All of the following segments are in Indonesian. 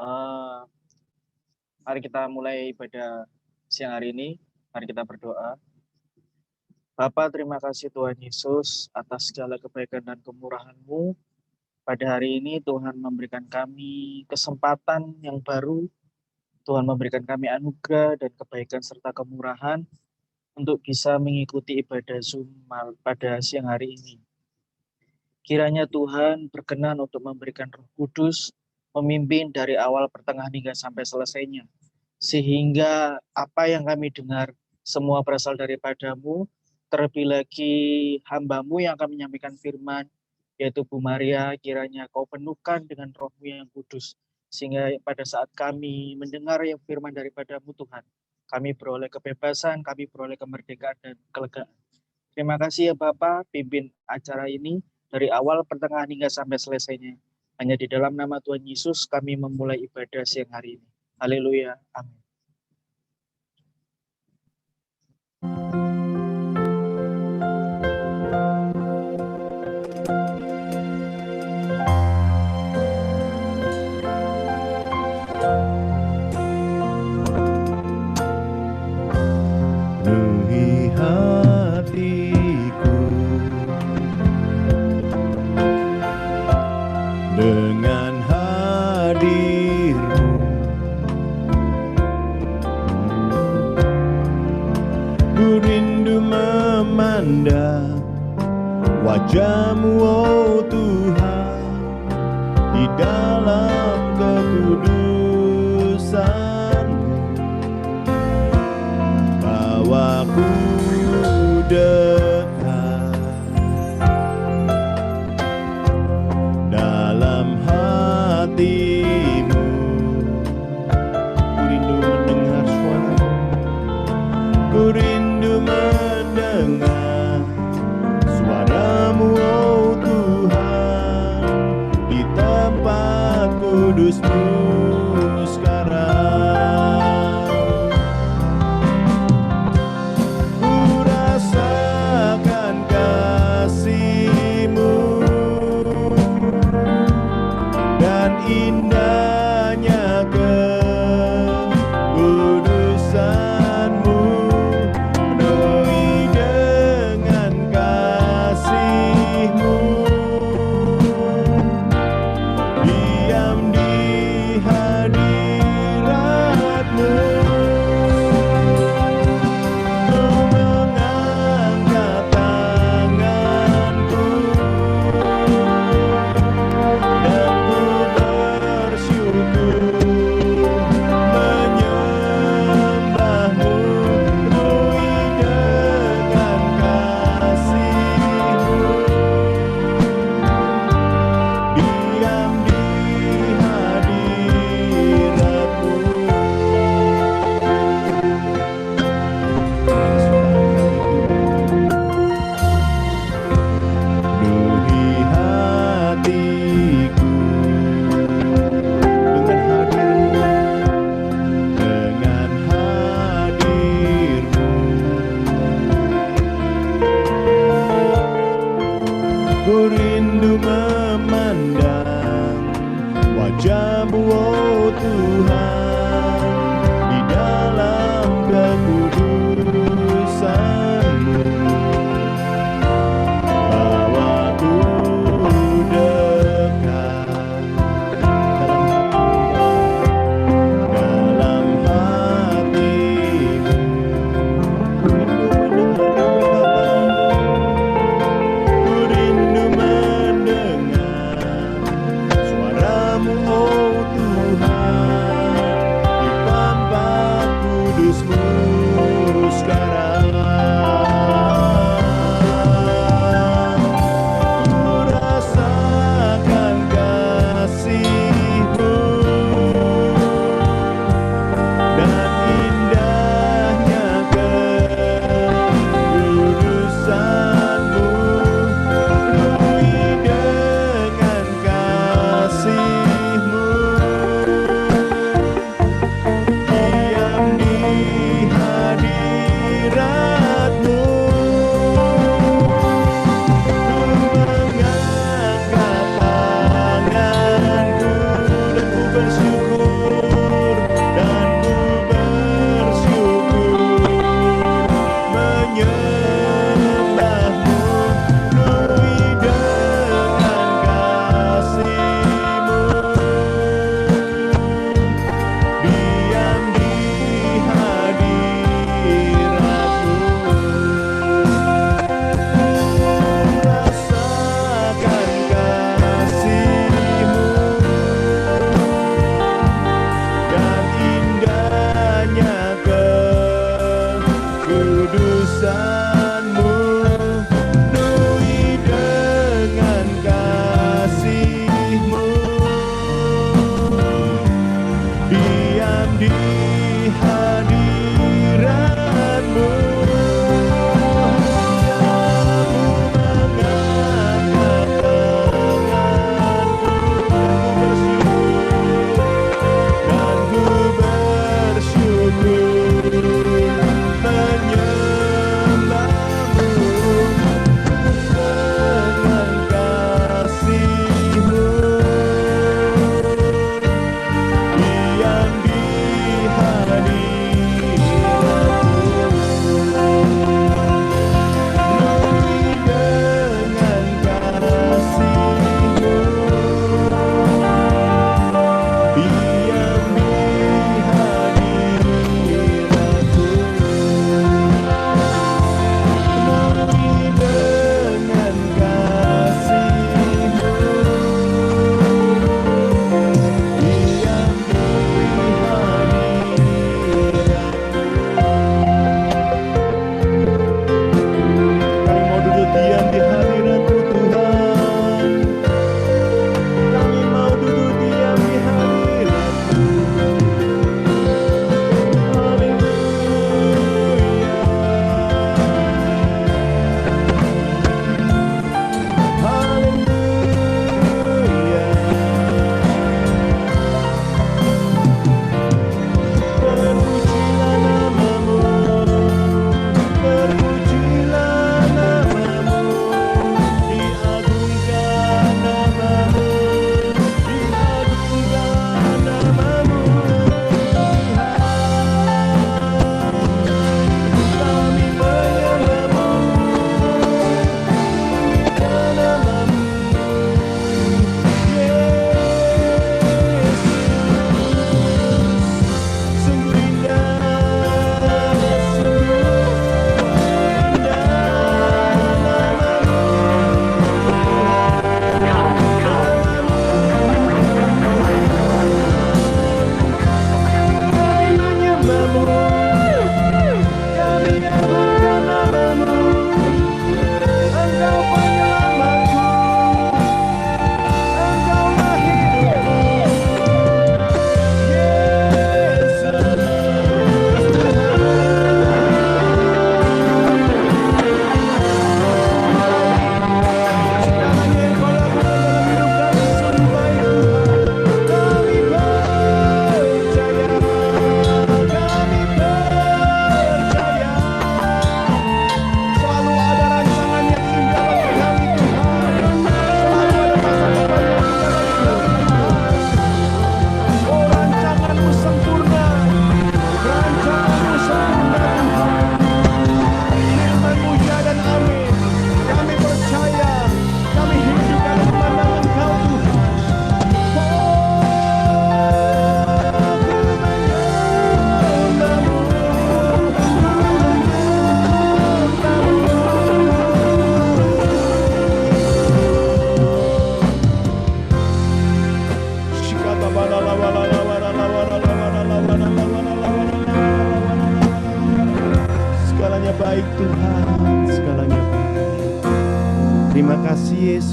Eee, Mari kita mulai ibadah siang hari ini. Mari kita berdoa. Bapa, terima kasih Tuhan Yesus atas segala kebaikan dan kemurahan-Mu. Pada hari ini Tuhan memberikan kami kesempatan yang baru, Tuhan memberikan kami anugerah dan kebaikan serta kemurahan untuk bisa mengikuti ibadah Zoom pada siang hari ini. Kiranya Tuhan berkenan untuk memberikan Roh Kudus, memimpin dari awal pertengahan hingga sampai selesainya. Sehingga apa yang kami dengar semua berasal daripada-Mu, terlebih lagi hamba-Mu yang akan menyampaikan firman, yaitu Bu Maria, kiranya Kau penuhkan dengan Roh-Mu yang kudus. Sehingga pada saat kami mendengar yang firman daripada-Mu Tuhan, kami beroleh kebebasan, kami beroleh kemerdekaan dan kelegaan. Terima kasih ya Bapak, pimpin acara ini dari awal pertengahan hingga sampai selesainya. Hanya di dalam nama Tuhan Yesus kami memulai ibadah siang hari ini. Haleluya. Amin. Penuhi hatiku dengan hadir-Mu. Ku rindu memandang wajah-Mu, oh Tuhan, di dalam kekudusan-Mu. Bawaku dekat dalam hati-Mu. Ku rindu mendengar suara-Mu. Ku rindu mendengar suara-Mu, oh Tuhan, di tempat kudus-Mu sekarang. Ku rasakan kasih-Mu dan indahnya kekudusan-Mu. Penuhi dengan kasih-Mu, diam di hadirat-Mu. Ku mengangkat tanganku dan ku bersyukur menyembah-Mu. Penuhi dengan kasih-Mu, diam di hadirat-Mu. Penuhi hatiku dengan hadir-Mu. Ku rindu memandang wajah-Mu, oh Tuhan, di dalam kekudusan-Mu. Bawaku dekat dalam hati-Mu. Ku rindu mendengar suara-Mu, oh Tuhan,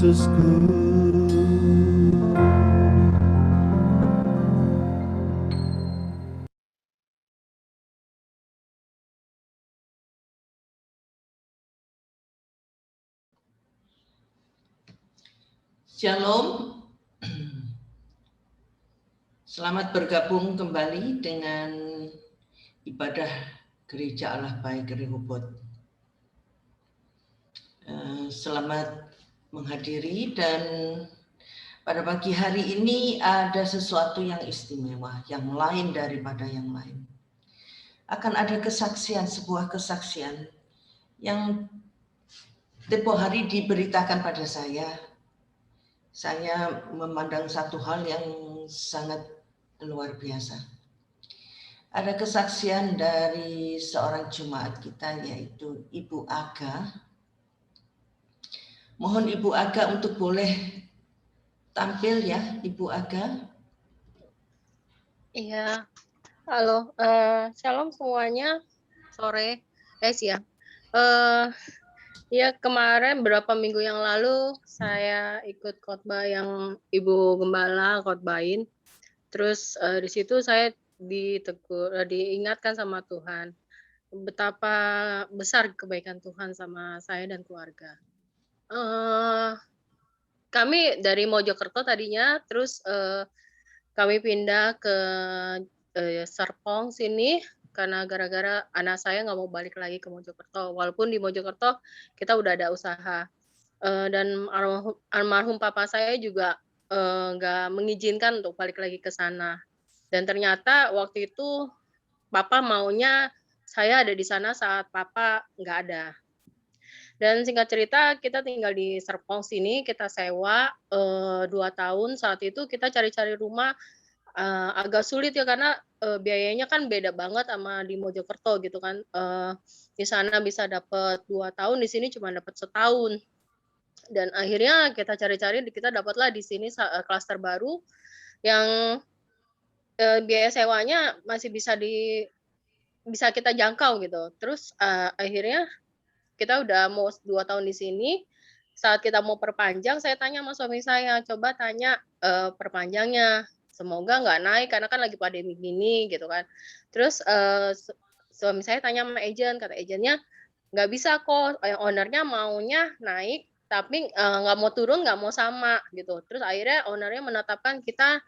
Yesusku. Shalom. Selamat bergabung kembali dengan ibadah Gereja Allah Baik Rehoboth. Selamat menghadiri, dan pada pagi hari ini ada sesuatu yang istimewa, yang lain daripada yang lain. Akan ada kesaksian, sebuah kesaksian yang tempo hari diberitakan pada saya. Saya memandang satu hal yang sangat luar biasa. Ada kesaksian dari seorang jemaat kita, yaitu Ibu Aga. Mohon Ibu Aga untuk boleh tampil ya, Ibu Aga. Iya, halo, shalom semuanya, sore, siang. Ya kemarin beberapa minggu yang lalu saya ikut khotbah yang Ibu Gembala khotbahin. Terus di situ saya diingatkan sama Tuhan betapa besar kebaikan Tuhan sama saya dan keluarga. Kami dari Mojokerto tadinya, terus kami pindah ke Serpong sini karena gara-gara anak saya nggak mau balik lagi ke Mojokerto. Walaupun di Mojokerto kita udah ada usaha. Dan almarhum papa saya juga nggak mengizinkan untuk balik lagi ke sana. Dan ternyata waktu itu papa maunya saya ada di sana saat papa nggak ada. Dan singkat cerita kita tinggal di Serpong sini, kita sewa 2 tahun. Saat itu kita cari-cari rumah agak sulit ya, karena biayanya kan beda banget sama di Mojokerto gitu kan. Di sana bisa dapat 2 tahun, di sini cuma dapat setahun. Dan akhirnya kita cari-cari, kita dapatlah di sini klaster baru yang biaya sewanya masih bisa kita jangkau gitu. Terus akhirnya kita udah mau 2 tahun di sini. Saat kita mau perpanjang, saya tanya sama suami saya, coba tanya perpanjangnya. Semoga nggak naik karena kan lagi pandemi gini gitu kan. Terus suami saya tanya sama agent, kata agentnya nggak bisa kok, ownernya maunya naik tapi nggak mau turun, nggak mau sama gitu. Terus akhirnya ownernya menetapkan kita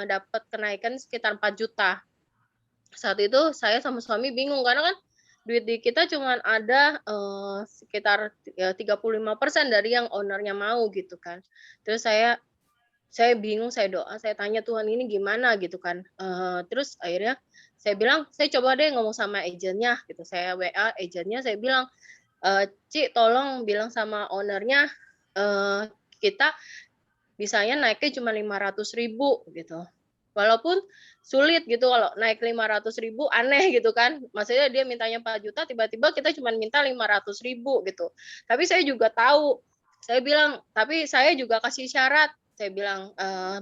dapat kenaikan sekitar 4 juta. Saat itu saya sama suami bingung karena kan duit di kita cuma ada sekitar 35% dari yang ownernya mau gitu kan. Terus saya bingung, saya doa, saya tanya Tuhan ini gimana gitu kan. Terus akhirnya saya bilang, saya coba deh ngomong sama agentnya gitu. Saya WA agentnya, saya bilang, Ci tolong bilang sama ownernya kita bisanya naiknya cuma 500.000 gitu. Walaupun sulit gitu kalau naik 500.000, aneh gitu kan. Maksudnya dia mintanya 4 juta, tiba-tiba kita cuma minta 500.000 gitu. Tapi saya juga tahu, saya bilang, tapi saya juga kasih syarat. Saya bilang,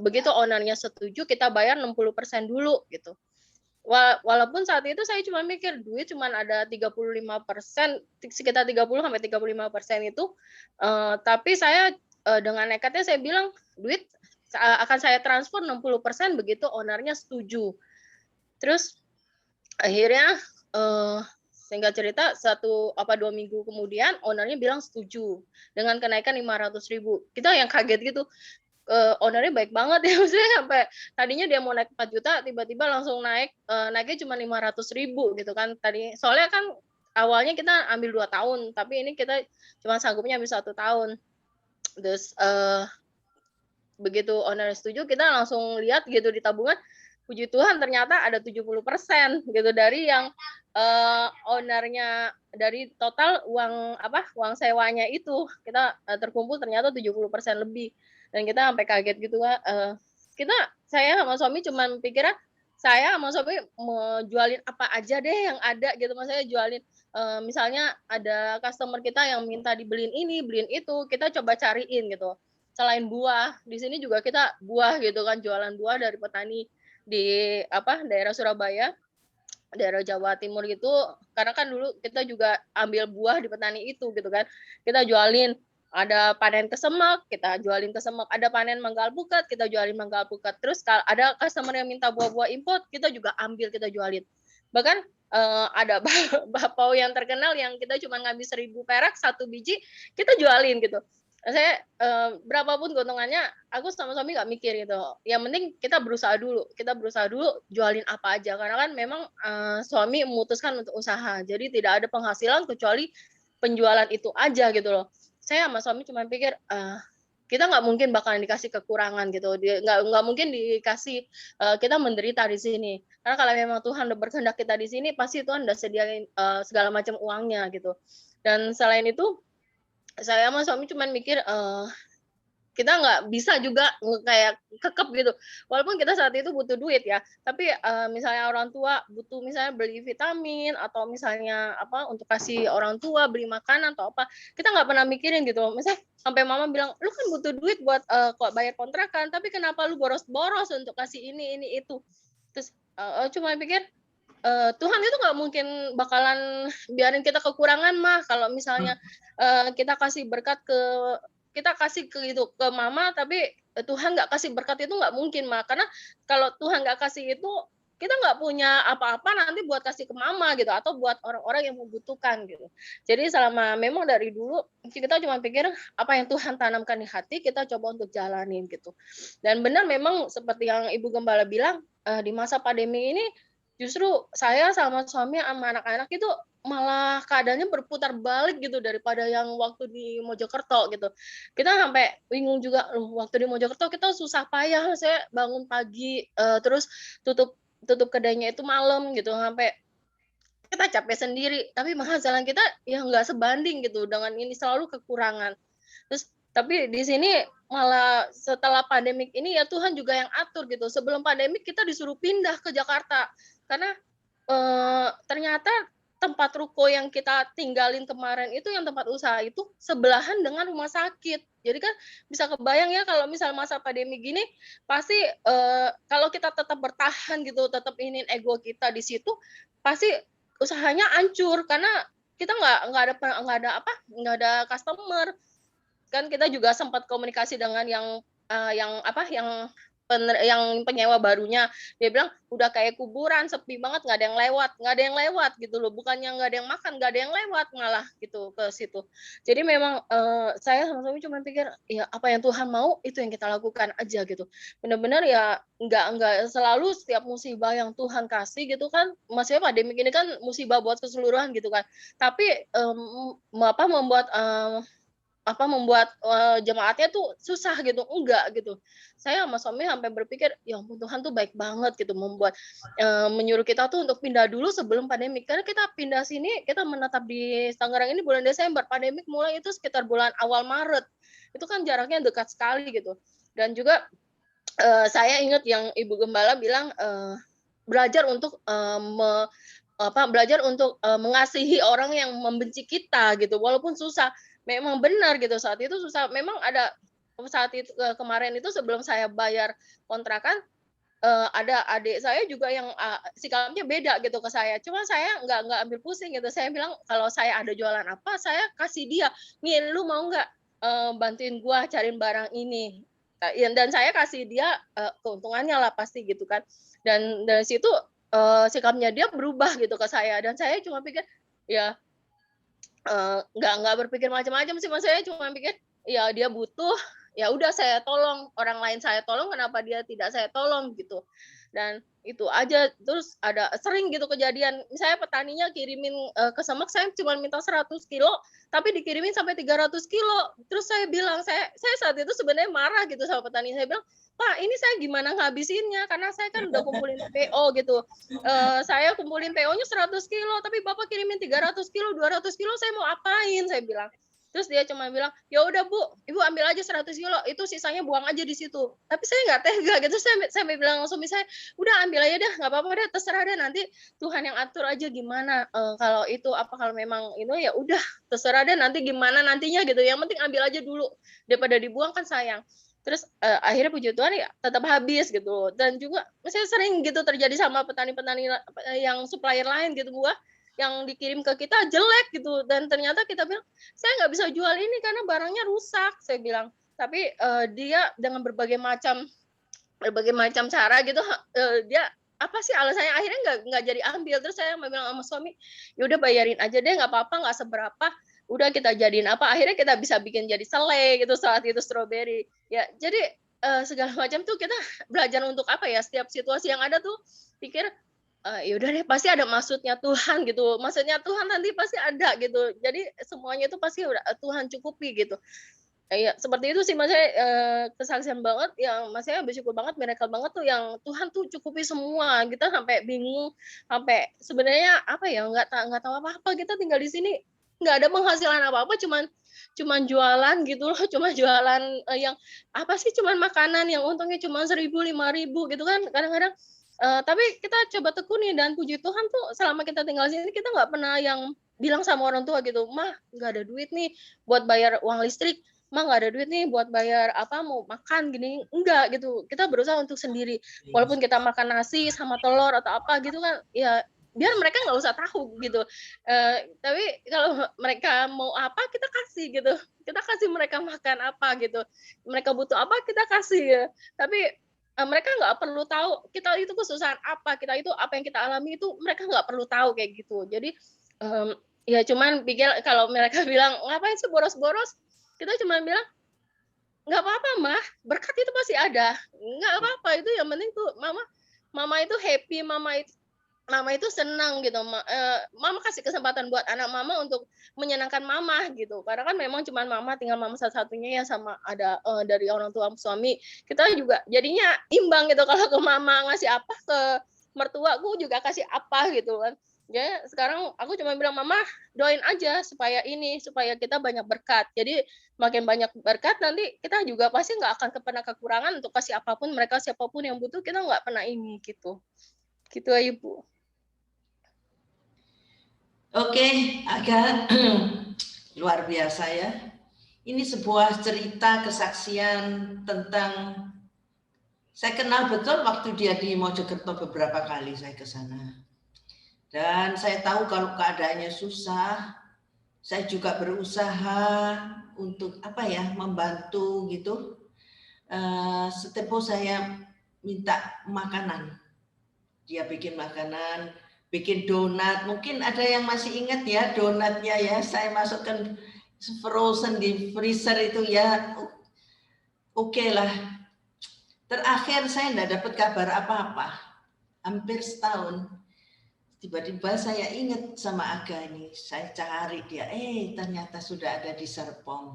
begitu ownernya setuju, kita bayar 60% dulu gitu. Walaupun saat itu saya cuma mikir duit cuma ada 35%, sekitar 30-35% itu, tapi saya dengan nekatnya saya bilang duit akan saya transfer 60% begitu ownernya setuju. Terus akhirnya singkat cerita 1-2 minggu kemudian ownernya bilang setuju dengan kenaikan 500.000. Kita yang kaget gitu. Ownernya baik banget ya, maksudnya sampai tadinya dia mau naik 4 juta tiba-tiba langsung naiknya cuma 500.000 gitu kan. Tadi soalnya kan awalnya kita ambil 2 tahun, tapi ini kita cuma sanggupnya ambil 1 tahun. Terus begitu owner setuju, kita langsung lihat gitu di tabungan, puji Tuhan ternyata ada 70% gitu dari yang ownernya, dari total uang sewanya itu kita terkumpul ternyata 70% lebih. Dan kita sampai kaget gitu kan. Saya sama suami cuma pikirnya saya sama suami mau jualin apa aja deh yang ada gitu. Maksudnya jualin misalnya ada customer kita yang minta dibeliin ini, beliin itu, kita coba cariin gitu. Selain buah, di sini juga kita buah gitu kan, jualan buah dari petani di daerah Surabaya, daerah Jawa Timur gitu. Karena kan dulu kita juga ambil buah di petani itu gitu kan. Kita jualin Ada panen kesemek, kita jualin kesemek. Ada panen mangga alpukat, kita jualin mangga alpukat. Terus ada customer yang minta buah-buah import, kita juga ambil, kita jualin. Bahkan ada bakpao yang terkenal yang kita cuma ngambil 1.000 perak satu biji, kita jualin gitu. Saya berapapun keuntungannya, aku sama suami nggak mikir gitu. Yang penting kita berusaha dulu. Kita berusaha dulu jualin apa aja. Karena kan memang suami memutuskan untuk usaha. Jadi tidak ada penghasilan kecuali penjualan itu aja gitu loh. Saya sama suami cuma pikir kita nggak mungkin bakalan dikasih kekurangan gitu. Nggak mungkin dikasih kita menderita di sini. Karena kalau memang Tuhan udah berkehendak kita di sini, pasti Tuhan udah sediain segala macam uangnya gitu. Dan selain itu, saya sama suami cuma mikir kita nggak bisa juga kayak kekep gitu. Walaupun kita saat itu butuh duit ya, tapi misalnya orang tua butuh misalnya beli vitamin atau misalnya apa untuk kasih orang tua beli makanan atau apa, kita nggak pernah mikirin gitu. Misalnya sampai mama bilang, lu kan butuh duit buat kok bayar kontrakan, tapi kenapa lu boros-boros untuk kasih ini itu. Terus cuma pikir Tuhan itu nggak mungkin bakalan biarin kita kekurangan mah kalau misalnya kita kasih berkat kita kasih ke mama tapi Tuhan nggak kasih berkat itu nggak mungkin mah karena kalau Tuhan nggak kasih itu kita nggak punya apa-apa nanti buat kasih ke mama gitu atau buat orang-orang yang membutuhkan gitu. Jadi selama memang dari dulu kita cuma pikir apa yang Tuhan tanamkan di hati kita coba untuk jalanin gitu. Dan benar memang seperti yang Ibu Gembala bilang di masa pandemi ini justru saya sama suami sama anak-anak itu malah keadaannya berputar balik gitu daripada yang waktu di Mojokerto gitu. Kita sampai bingung juga waktu di Mojokerto kita susah payah saya bangun pagi terus tutup kedainya itu malam gitu sampai kita capek sendiri tapi penghasilan kita ya nggak sebanding gitu dengan ini selalu kekurangan. Terus tapi di sini malah setelah pandemik ini ya Tuhan juga yang atur gitu. Sebelum pandemik kita disuruh pindah ke Jakarta karena ternyata tempat ruko yang kita tinggalin kemarin itu yang tempat usaha itu sebelahan dengan rumah sakit. Jadi kan bisa kebayang ya kalau misal masa pandemi gini pasti kalau kita tetap bertahan gitu, tetap ingin ego kita di situ pasti usahanya hancur karena kita nggak ada customer. Kan kita juga sempat komunikasi dengan yang penyewa barunya, dia bilang udah kayak kuburan sepi banget nggak ada yang lewat gitu loh, bukannya nggak ada yang makan nggak ada yang lewat malah gitu ke situ. Jadi memang saya sama suami cuma pikir ya apa yang Tuhan mau itu yang kita lakukan aja gitu. Benar-benar ya nggak selalu setiap musibah yang Tuhan kasih gitu kan, maksudnya pandemi ini kan musibah buat keseluruhan gitu kan, tapi membuat jemaatnya tuh susah gitu, enggak gitu. Saya sama suami sampai berpikir, ya ampun Tuhan tuh baik banget gitu menyuruh kita tuh untuk pindah dulu sebelum pandemik. Karena kita pindah sini, kita menetap di Tangerang ini bulan Desember, pandemik mulai itu sekitar bulan awal Maret. Itu kan jaraknya dekat sekali gitu. Dan juga saya ingat yang Ibu Gembala bilang belajar untuk mengasihi orang yang membenci kita gitu, walaupun susah. Memang benar gitu saat itu susah. Memang ada saat itu kemarin itu sebelum saya bayar kontrakan ada adik saya juga yang sikapnya beda gitu ke saya. Cuma saya nggak ambil pusing gitu. Saya bilang kalau saya ada jualan apa saya kasih dia. Nih lu mau nggak bantuin gua cariin barang ini. Dan saya kasih dia keuntungannya lah pasti gitu kan. Dan dari situ sikapnya dia berubah gitu ke saya. Dan saya cuma pikir ya nggak berpikir macam-macam sih, Mas. Saya cuma pikir ya dia butuh, ya udah saya tolong, orang lain saya tolong kenapa dia tidak saya tolong gitu. Dan itu aja. Terus ada sering gitu kejadian misalnya petaninya kirimin ke Semek, saya cuma minta 100 kilo tapi dikirimin sampai 300 kilo. Terus saya bilang saya saat itu sebenarnya marah gitu sama petani. Saya bilang, Pak, ini saya gimana ngabisinnya? Karena saya kan udah kumpulin PO gitu. Saya kumpulin PO-nya 100 kilo, tapi Bapak kirimin 300 kilo, 200 kilo, saya mau apain? Saya bilang. Terus dia cuma bilang, ya udah Bu, Ibu ambil aja 100 kilo, itu sisanya buang aja di situ. Tapi saya nggak tega gitu, saya bilang langsung misalnya, udah ambil aja dah, nggak apa-apa deh, terserah deh nanti Tuhan yang atur aja gimana. Kalau itu kalau memang itu ya udah terserah deh nanti gimana nantinya gitu. Yang penting ambil aja dulu daripada dibuang kan sayang. Terus akhirnya puji Tuhan ya tetap habis gitu. Dan juga saya sering gitu terjadi sama petani-petani yang supplier lain gitu Bu. yang dikirim ke kita jelek gitu, dan ternyata kita bilang saya nggak bisa jual ini karena barangnya rusak, saya bilang. Tapi dia dengan berbagai macam cara gitu, dia apa sih alasannya, akhirnya nggak jadi ambil. Terus saya bilang sama suami, ya udah bayarin aja deh, nggak apa-apa, nggak seberapa, udah kita jadiin apa, akhirnya kita bisa bikin jadi selai gitu saat itu, strawberry ya. Jadi segala macam tuh kita belajar untuk apa ya, setiap situasi yang ada tuh pikir ya udah deh, pasti ada maksudnya Tuhan gitu, maksudnya Tuhan nanti pasti ada gitu. Jadi semuanya itu pasti udah Tuhan cukupi gitu. Iya, seperti itu sih Mas, saya kesaksian banget yang Mas, saya bersyukur banget, miracle banget tuh yang Tuhan tuh cukupi semua. Kita sampai bingung, sampai sebenarnya apa ya, nggak tahu apa-apa, kita tinggal di sini nggak ada penghasilan apa-apa, cuman jualan gitu loh, cuma jualan yang apa sih, cuman makanan yang untungnya cuma 1.000, 5.000 gitu kan kadang-kadang. Tapi kita coba tekuni, dan puji Tuhan tuh selama kita tinggal di sini kita nggak pernah yang bilang sama orang tua gitu, "Mah, nggak ada duit nih buat bayar uang listrik. Mah, nggak ada duit nih buat bayar apa, mau makan gini." Enggak gitu. Kita berusaha untuk sendiri. Walaupun kita makan nasi sama telur atau apa gitu kan, ya biar mereka nggak usah tahu gitu. Tapi kalau mereka mau apa, kita kasih gitu. Kita kasih mereka makan apa gitu. Mereka butuh apa, kita kasih ya. Tapi mereka nggak perlu tahu kita itu kesusahan apa, kita itu apa yang kita alami itu mereka nggak perlu tahu kayak gitu. Jadi ya cuman pikir kalau mereka bilang ngapain sih boros-boros, kita cuma bilang nggak apa-apa mah, berkat itu pasti ada, nggak apa-apa, itu yang penting tuh mama itu happy, mama itu senang gitu. Mama kasih kesempatan buat anak mama untuk menyenangkan mama gitu, karena kan memang cuma mama, tinggal mama satu-satunya ya, sama ada dari orang tua suami. Kita juga jadinya imbang gitu, kalau ke mama ngasih apa, ke mertuaku juga kasih apa gitu kan. Jadi sekarang aku cuma bilang, mama doain aja supaya kita banyak berkat. Jadi makin banyak berkat, nanti kita juga pasti nggak akan pernah kekurangan untuk kasih apapun mereka, siapapun yang butuh, kita nggak pernah ini gitu ya Ibu. Oke, agak luar biasa ya. Ini sebuah cerita kesaksian tentang, saya kenal betul waktu dia di Mojokerto, beberapa kali saya ke sana. Dan saya tahu kalau keadaannya susah, saya juga berusaha untuk apa ya, membantu gitu. Setempo saya minta makanan, dia bikin makanan, bikin donat. Mungkin ada yang masih ingat ya donatnya ya, saya masukkan frozen di freezer itu ya. Oke lah. Terakhir saya enggak dapat kabar apa-apa, hampir setahun. Tiba-tiba saya ingat sama Aga ini, saya cari dia, ternyata sudah ada di Serpong.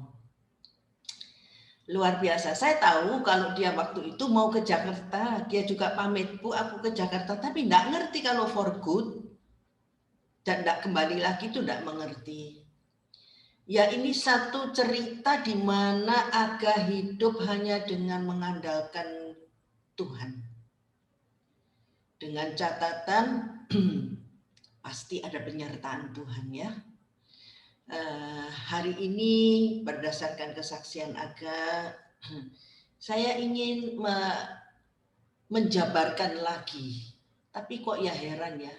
Luar biasa. Saya tahu kalau dia waktu itu mau ke Jakarta, dia juga pamit, Bu, aku ke Jakarta, tapi enggak ngerti kalau for good dan enggak kembali lagi, itu enggak mengerti. Ya, ini satu cerita di mana Aga hidup hanya dengan mengandalkan Tuhan. Dengan catatan pasti ada penyertaan Tuhan ya. Hari ini berdasarkan kesaksian Aga, saya ingin menjabarkan lagi. Tapi kok ya heran ya,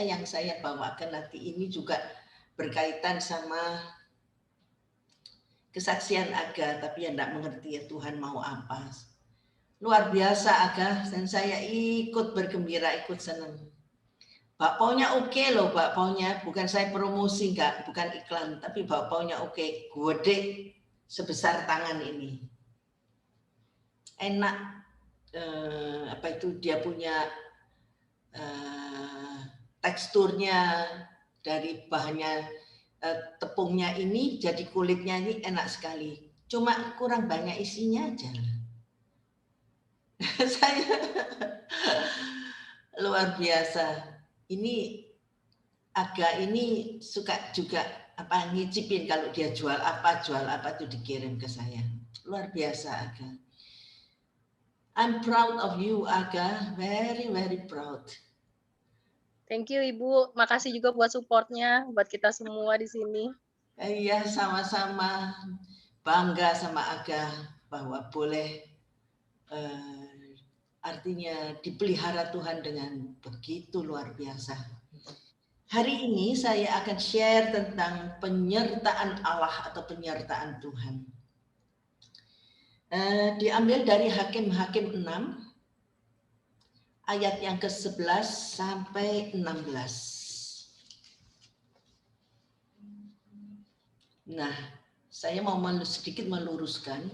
yang saya bawakan nanti ini juga berkaitan sama kesaksian Aga, tapi ya enggak mengerti ya Tuhan mau apa. Luar biasa Aga, dan saya ikut bergembira, ikut senang. Bakpaunya oke loh, bakpaunya bukan saya promosi, bukan iklan, tapi bakpaunya oke, gede sebesar tangan ini. Enak, apa itu, dia punya teksturnya dari bahannya, tepungnya ini, jadi kulitnya ini enak sekali. Cuma kurang banyak isinya aja. Saya luar biasa. Ini Aga ini suka juga apa ngicipin kalau dia jual apa itu dikirim ke saya. Luar biasa Aga. I'm proud of you Aga, very very proud. Thank you Ibu, makasih juga buat supportnya buat kita semua di sini. Iya, sama-sama bangga sama Aga bahwa boleh artinya dipelihara Tuhan dengan begitu luar biasa. Hari ini saya akan share tentang penyertaan Allah atau penyertaan Tuhan. Diambil dari Hakim-Hakim 6 ayat yang ke-11 sampai 16. Nah, saya mau sedikit meluruskan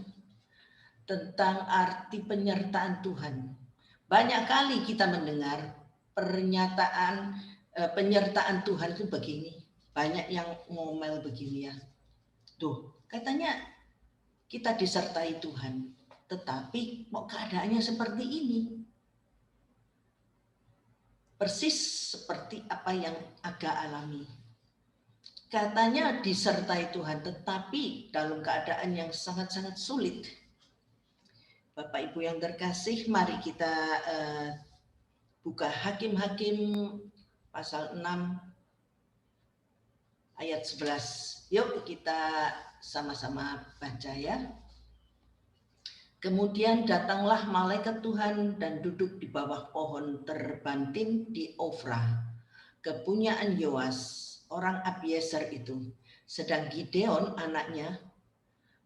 tentang arti penyertaan Tuhan. Banyak kali kita mendengar pernyataan penyertaan Tuhan itu begini. Banyak yang ngomel begini ya. Tuh, katanya kita disertai Tuhan. Tetapi kok keadaannya seperti ini? Persis seperti apa yang Aga alami. Katanya disertai Tuhan, tetapi dalam keadaan yang sangat-sangat sulit. Bapak Ibu yang terkasih, mari kita buka Hakim-Hakim pasal 6 ayat 11. Yuk kita sama-sama baca ya. Kemudian datanglah malaikat Tuhan dan duduk di bawah pohon terbantin di Ofra, kepunyaan Yoas, orang Abiezer itu. Sedang Gideon anaknya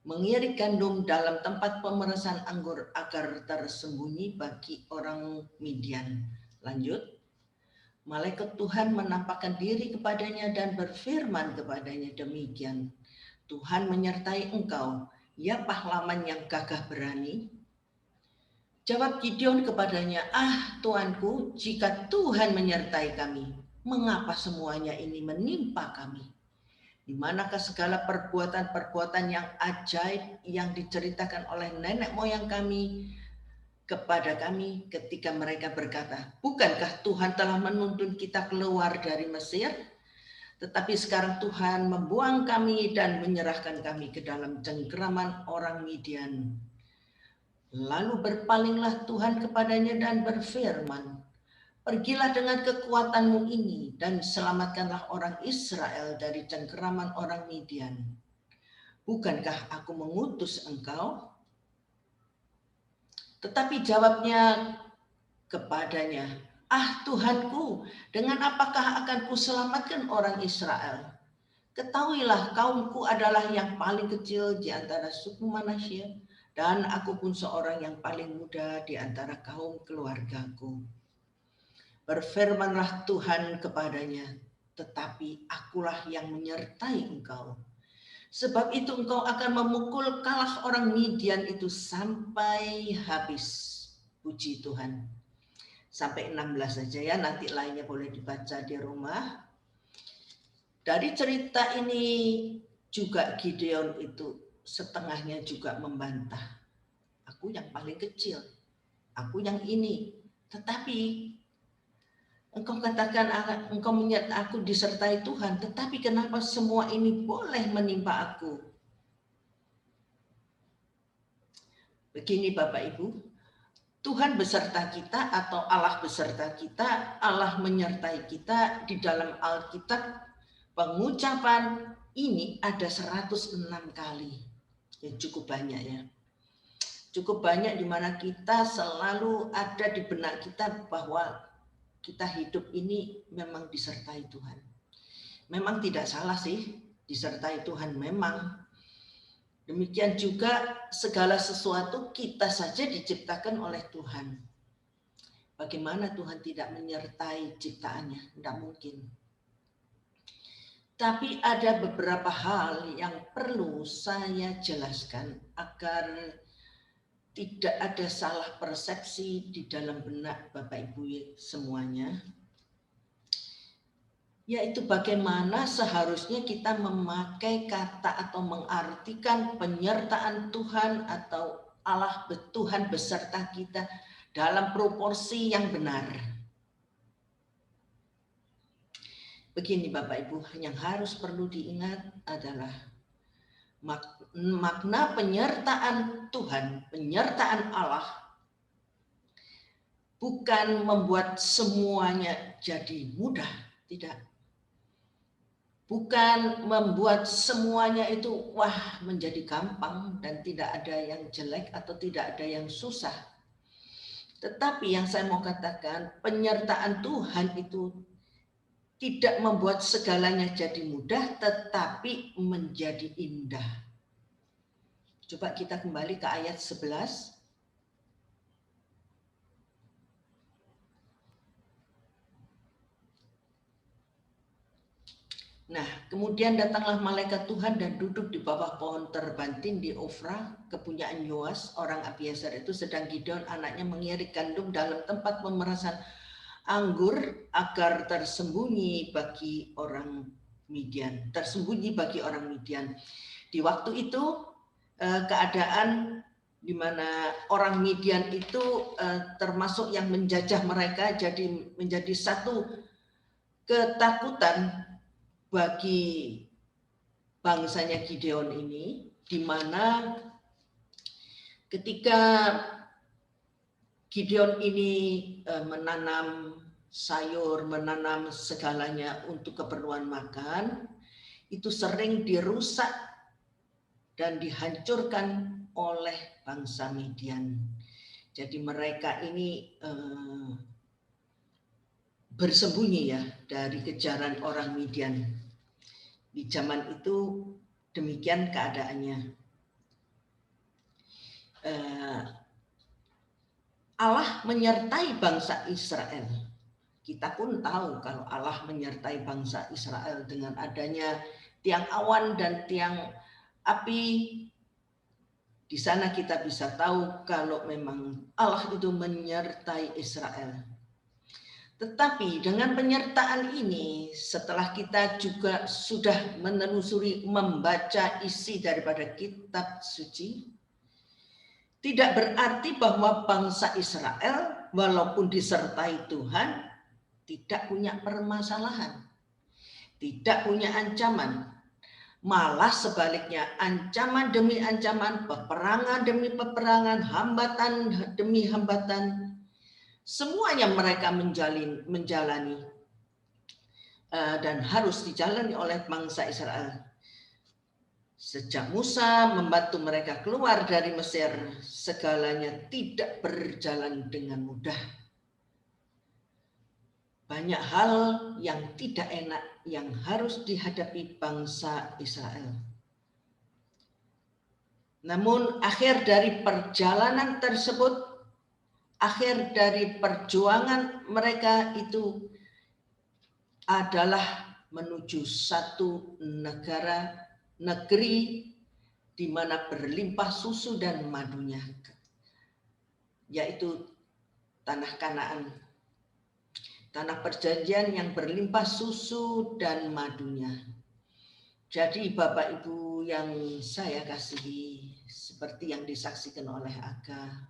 mengirik gandum dalam tempat pemerasan anggur agar tersembunyi bagi orang Midian. Lanjut. Malaikat Tuhan menampakkan diri kepadanya dan berfirman kepadanya demikian. Tuhan menyertai engkau, ya pahlawan yang gagah berani. Jawab Gideon kepadanya, Tuanku, jika Tuhan menyertai kami, mengapa semuanya ini menimpa kami? Di manakah segala perbuatan-perbuatan yang ajaib yang diceritakan oleh nenek moyang kami kepada kami ketika mereka berkata, bukankah Tuhan telah menuntun kita keluar dari Mesir? Tetapi sekarang Tuhan membuang kami dan menyerahkan kami ke dalam cengkeraman orang Midian. Lalu berpalinglah Tuhan kepadanya dan berfirman, pergilah dengan kekuatanmu ini dan selamatkanlah orang Israel dari cengkeraman orang Midian. Bukankah aku mengutus engkau? Tetapi jawabnya kepadanya, Tuhanku, dengan apakah akan kuselamatkan orang Israel? Ketahuilah kaumku adalah yang paling kecil di antara suku Manasye, dan aku pun seorang yang paling muda di antara kaum keluargaku. Berfirmanlah Tuhan kepadanya, tetapi akulah yang menyertai engkau. Sebab itu engkau akan memukul kalah orang Midian itu sampai habis. Puji Tuhan. Sampai 16 saja ya, nanti lainnya boleh dibaca di rumah. Dari cerita ini juga Gideon itu setengahnya juga membantah. Aku yang paling kecil, aku yang ini. Tetapi engkau katakan engkau menyertai aku disertai Tuhan, tetapi kenapa semua ini boleh menimpa aku? Begini Bapak Ibu, Tuhan beserta kita atau Allah beserta kita, Allah menyertai kita di dalam Alkitab. Pengucapan ini ada 106 kali. Ya, cukup banyak ya. Cukup banyak di mana kita selalu ada di benak kita bahwa kita hidup ini memang disertai Tuhan. Memang tidak salah sih, disertai Tuhan memang. Demikian juga segala sesuatu kita saja diciptakan oleh Tuhan. Bagaimana Tuhan tidak menyertai ciptaannya? Tidak mungkin. Tapi ada beberapa hal yang perlu saya jelaskan agar tidak ada salah persepsi di dalam benak Bapak Ibu semuanya. Yaitu bagaimana seharusnya kita memakai kata atau mengartikan penyertaan Tuhan atau Allah Tuhan beserta kita dalam proporsi yang benar. Begini Bapak Ibu, yang harus perlu diingat adalah makna penyertaan Tuhan, penyertaan Allah bukan membuat semuanya jadi mudah, tidak. Bukan membuat semuanya itu menjadi gampang dan tidak ada yang jelek atau tidak ada yang susah. Tetapi yang saya mau katakan, penyertaan Tuhan itu tidak membuat segalanya jadi mudah, tetapi menjadi indah. Coba kita kembali ke ayat 11. Nah, kemudian datanglah malaikat Tuhan dan duduk di bawah pohon terbantin di Ofra, kepunyaan Yoas, orang Abiezer itu, sedang Gideon anaknya mengirik gandum dalam tempat pemerasan anggur agar tersembunyi bagi orang Midian. Di waktu itu keadaan di mana orang Midian itu termasuk yang menjajah mereka, jadi menjadi satu ketakutan bagi bangsanya Gideon ini, di mana ketika Gideon ini menanam sayur, menanam segalanya untuk keperluan makan, itu sering dirusak dan dihancurkan oleh bangsa Midian. Jadi mereka ini bersembunyi ya dari kejaran orang Midian. Di zaman itu demikian keadaannya. Allah menyertai bangsa Israel. Kita pun tahu kalau Allah menyertai bangsa Israel dengan adanya tiang awan dan tiang api. Di sana kita bisa tahu kalau memang Allah itu menyertai Israel. Tetapi dengan penyertaan ini, setelah kita juga sudah menelusuri, membaca isi daripada kitab suci, tidak berarti bahwa bangsa Israel walaupun disertai Tuhan tidak punya permasalahan, tidak punya ancaman. Malah sebaliknya, ancaman demi ancaman, peperangan demi peperangan, hambatan demi hambatan, semuanya mereka menjalani dan harus dijalani oleh bangsa Israel. Sejak Musa membantu mereka keluar dari Mesir, segalanya tidak berjalan dengan mudah. Banyak hal yang tidak enak yang harus dihadapi bangsa Israel. Namun akhir dari perjalanan tersebut, akhir dari perjuangan mereka itu adalah menuju satu negeri di mana berlimpah susu dan madunya, yaitu tanah Kanaan, tanah perjanjian yang berlimpah susu dan madunya. Jadi Bapak Ibu yang saya kasihi, seperti yang disaksikan oleh Aga,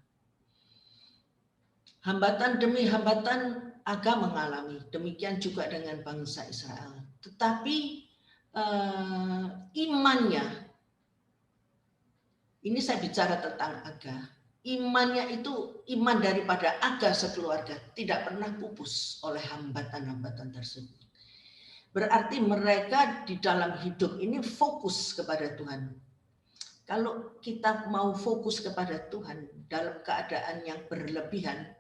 hambatan demi hambatan Aga mengalami, demikian juga dengan bangsa Israel. Tetapi imannya, ini saya bicara tentang Aga, imannya itu iman daripada Aga sekeluarga tidak pernah pupus oleh hambatan-hambatan tersebut. Berarti mereka di dalam hidup ini fokus kepada Tuhan. Kalau kita mau fokus kepada Tuhan dalam keadaan yang berlebihan,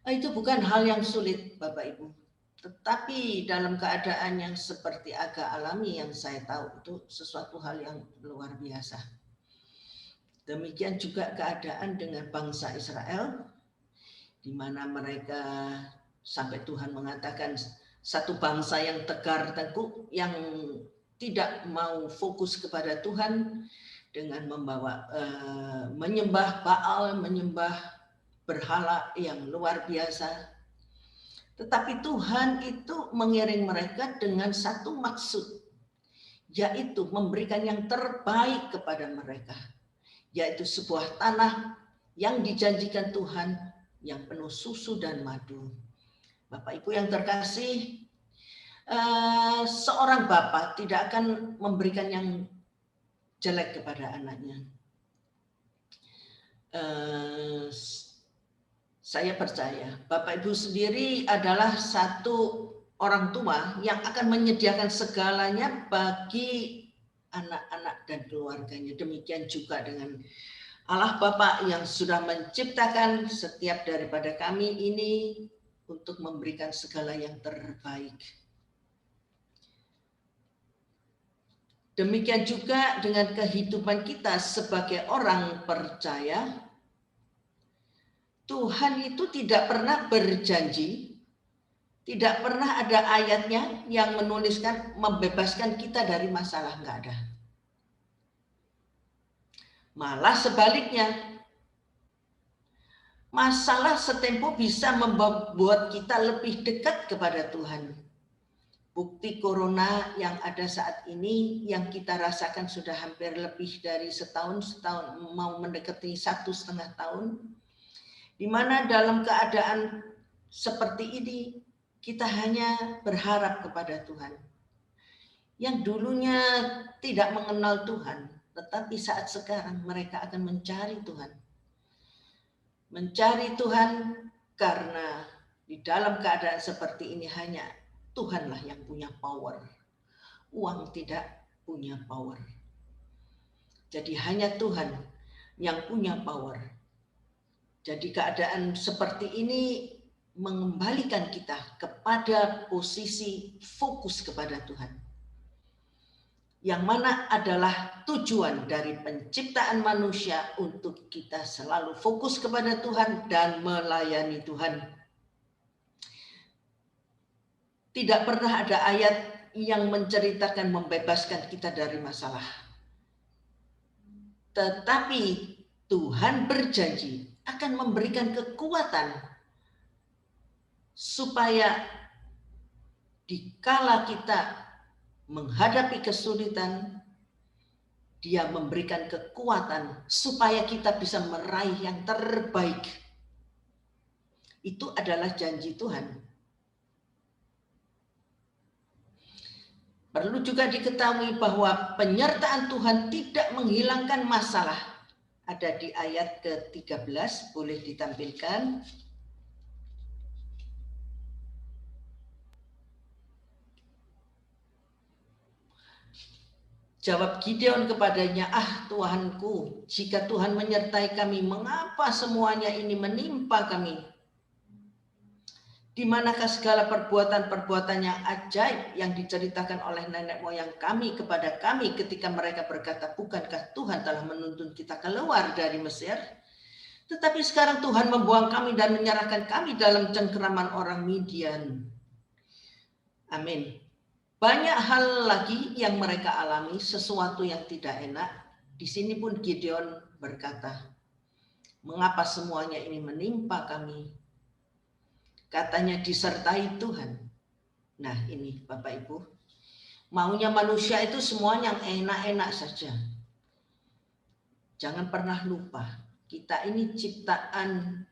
itu bukan hal yang sulit Bapak Ibu. Tetapi dalam keadaan yang seperti Aga alami yang saya tahu itu sesuatu hal yang luar biasa. Demikian juga keadaan dengan bangsa Israel, di mana mereka sampai Tuhan mengatakan satu bangsa yang tegar tengkuk, yang tidak mau fokus kepada Tuhan dengan menyembah Baal, menyembah berhala yang luar biasa. Tetapi Tuhan itu mengiring mereka dengan satu maksud, yaitu memberikan yang terbaik kepada mereka, yaitu sebuah tanah yang dijanjikan Tuhan yang penuh susu dan madu. Bapak Ibu yang terkasih, seorang bapak tidak akan memberikan yang jelek kepada anaknya. Saya percaya Bapak Ibu sendiri adalah satu orang tua yang akan menyediakan segalanya bagi anak-anak dan keluarganya. Demikian juga dengan Allah Bapa yang sudah menciptakan setiap daripada kami ini untuk memberikan segala yang terbaik. Demikian juga dengan kehidupan kita sebagai orang percaya. Tuhan itu tidak pernah berjanji, tidak pernah ada ayatnya yang menuliskan membebaskan kita dari masalah, enggak ada. Malah sebaliknya, masalah setempo bisa membuat kita lebih dekat kepada Tuhan. Bukti corona yang ada saat ini yang kita rasakan sudah hampir lebih dari setahun mau mendekati 1,5 tahun, di mana dalam keadaan seperti ini kita hanya berharap kepada Tuhan. Yang dulunya tidak mengenal Tuhan, tetapi saat sekarang mereka akan mencari Tuhan. Mencari Tuhan karena di dalam keadaan seperti ini hanya Tuhanlah yang punya power. Uang tidak punya power. Jadi hanya Tuhan yang punya power. Jadi keadaan seperti ini mengembalikan kita kepada posisi fokus kepada Tuhan. Yang mana adalah tujuan dari penciptaan manusia untuk kita selalu fokus kepada Tuhan dan melayani Tuhan. Tidak pernah ada ayat yang menceritakan membebaskan kita dari masalah. Tetapi Tuhan berjanji akan memberikan kekuatan supaya dikala kita menghadapi kesulitan, Dia memberikan kekuatan supaya kita bisa meraih yang terbaik. Itu adalah janji Tuhan. Perlu juga diketahui bahwa penyertaan Tuhan tidak menghilangkan masalah. Ada di ayat ke-13, boleh ditampilkan. Jawab Gideon kepadanya, Tuhanku, jika Tuhan menyertai kami, mengapa semuanya ini menimpa kami? Di manakah segala perbuatan-perbuatan yang ajaib yang diceritakan oleh nenek moyang kami kepada kami ketika mereka berkata, bukankah Tuhan telah menuntun kita keluar dari Mesir? Tetapi sekarang Tuhan membuang kami dan menyerahkan kami dalam cengkeraman orang Midian. Amin. Banyak hal lagi yang mereka alami, sesuatu yang tidak enak. Di sini pun Gideon berkata, mengapa semuanya ini menimpa kami? Katanya disertai Tuhan. Nah ini Bapak Ibu, maunya manusia itu semuanya yang enak-enak saja. Jangan pernah lupa, kita ini ciptaan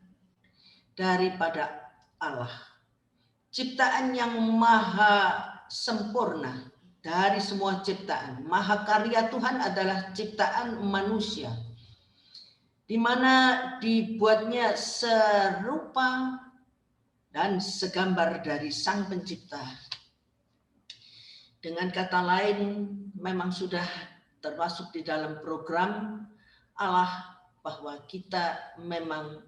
daripada Allah. Ciptaan yang maha sempurna dari semua ciptaan. Maha karya Tuhan adalah ciptaan manusia, di mana dibuatnya serupa dan segambar dari Sang Pencipta. Dengan kata lain, memang sudah termasuk di dalam program Allah bahwa kita memang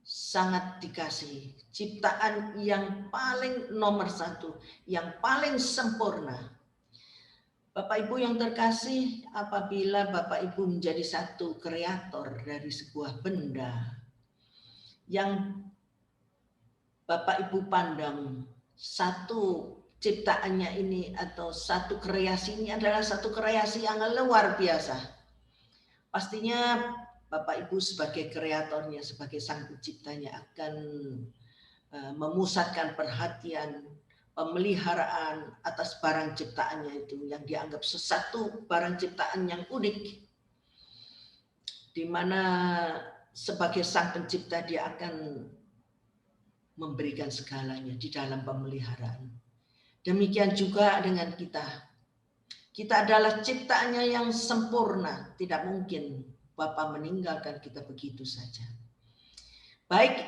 sangat dikasih ciptaan yang paling nomor satu, yang paling sempurna. Bapak Ibu yang terkasih, apabila Bapak Ibu menjadi satu kreator dari sebuah benda yang Bapak Ibu pandang satu ciptaannya ini atau satu kreasi ini adalah satu kreasi yang luar biasa. Pastinya Bapak Ibu sebagai kreatornya, sebagai sang penciptanya akan memusatkan perhatian, pemeliharaan atas barang ciptaannya itu yang dianggap sesuatu barang ciptaan yang unik. Di mana sebagai sang pencipta dia akan memberikan segalanya di dalam pemeliharaan. Demikian juga dengan kita. Kita adalah ciptaannya yang sempurna. Tidak mungkin Bapa meninggalkan kita begitu saja. Baik,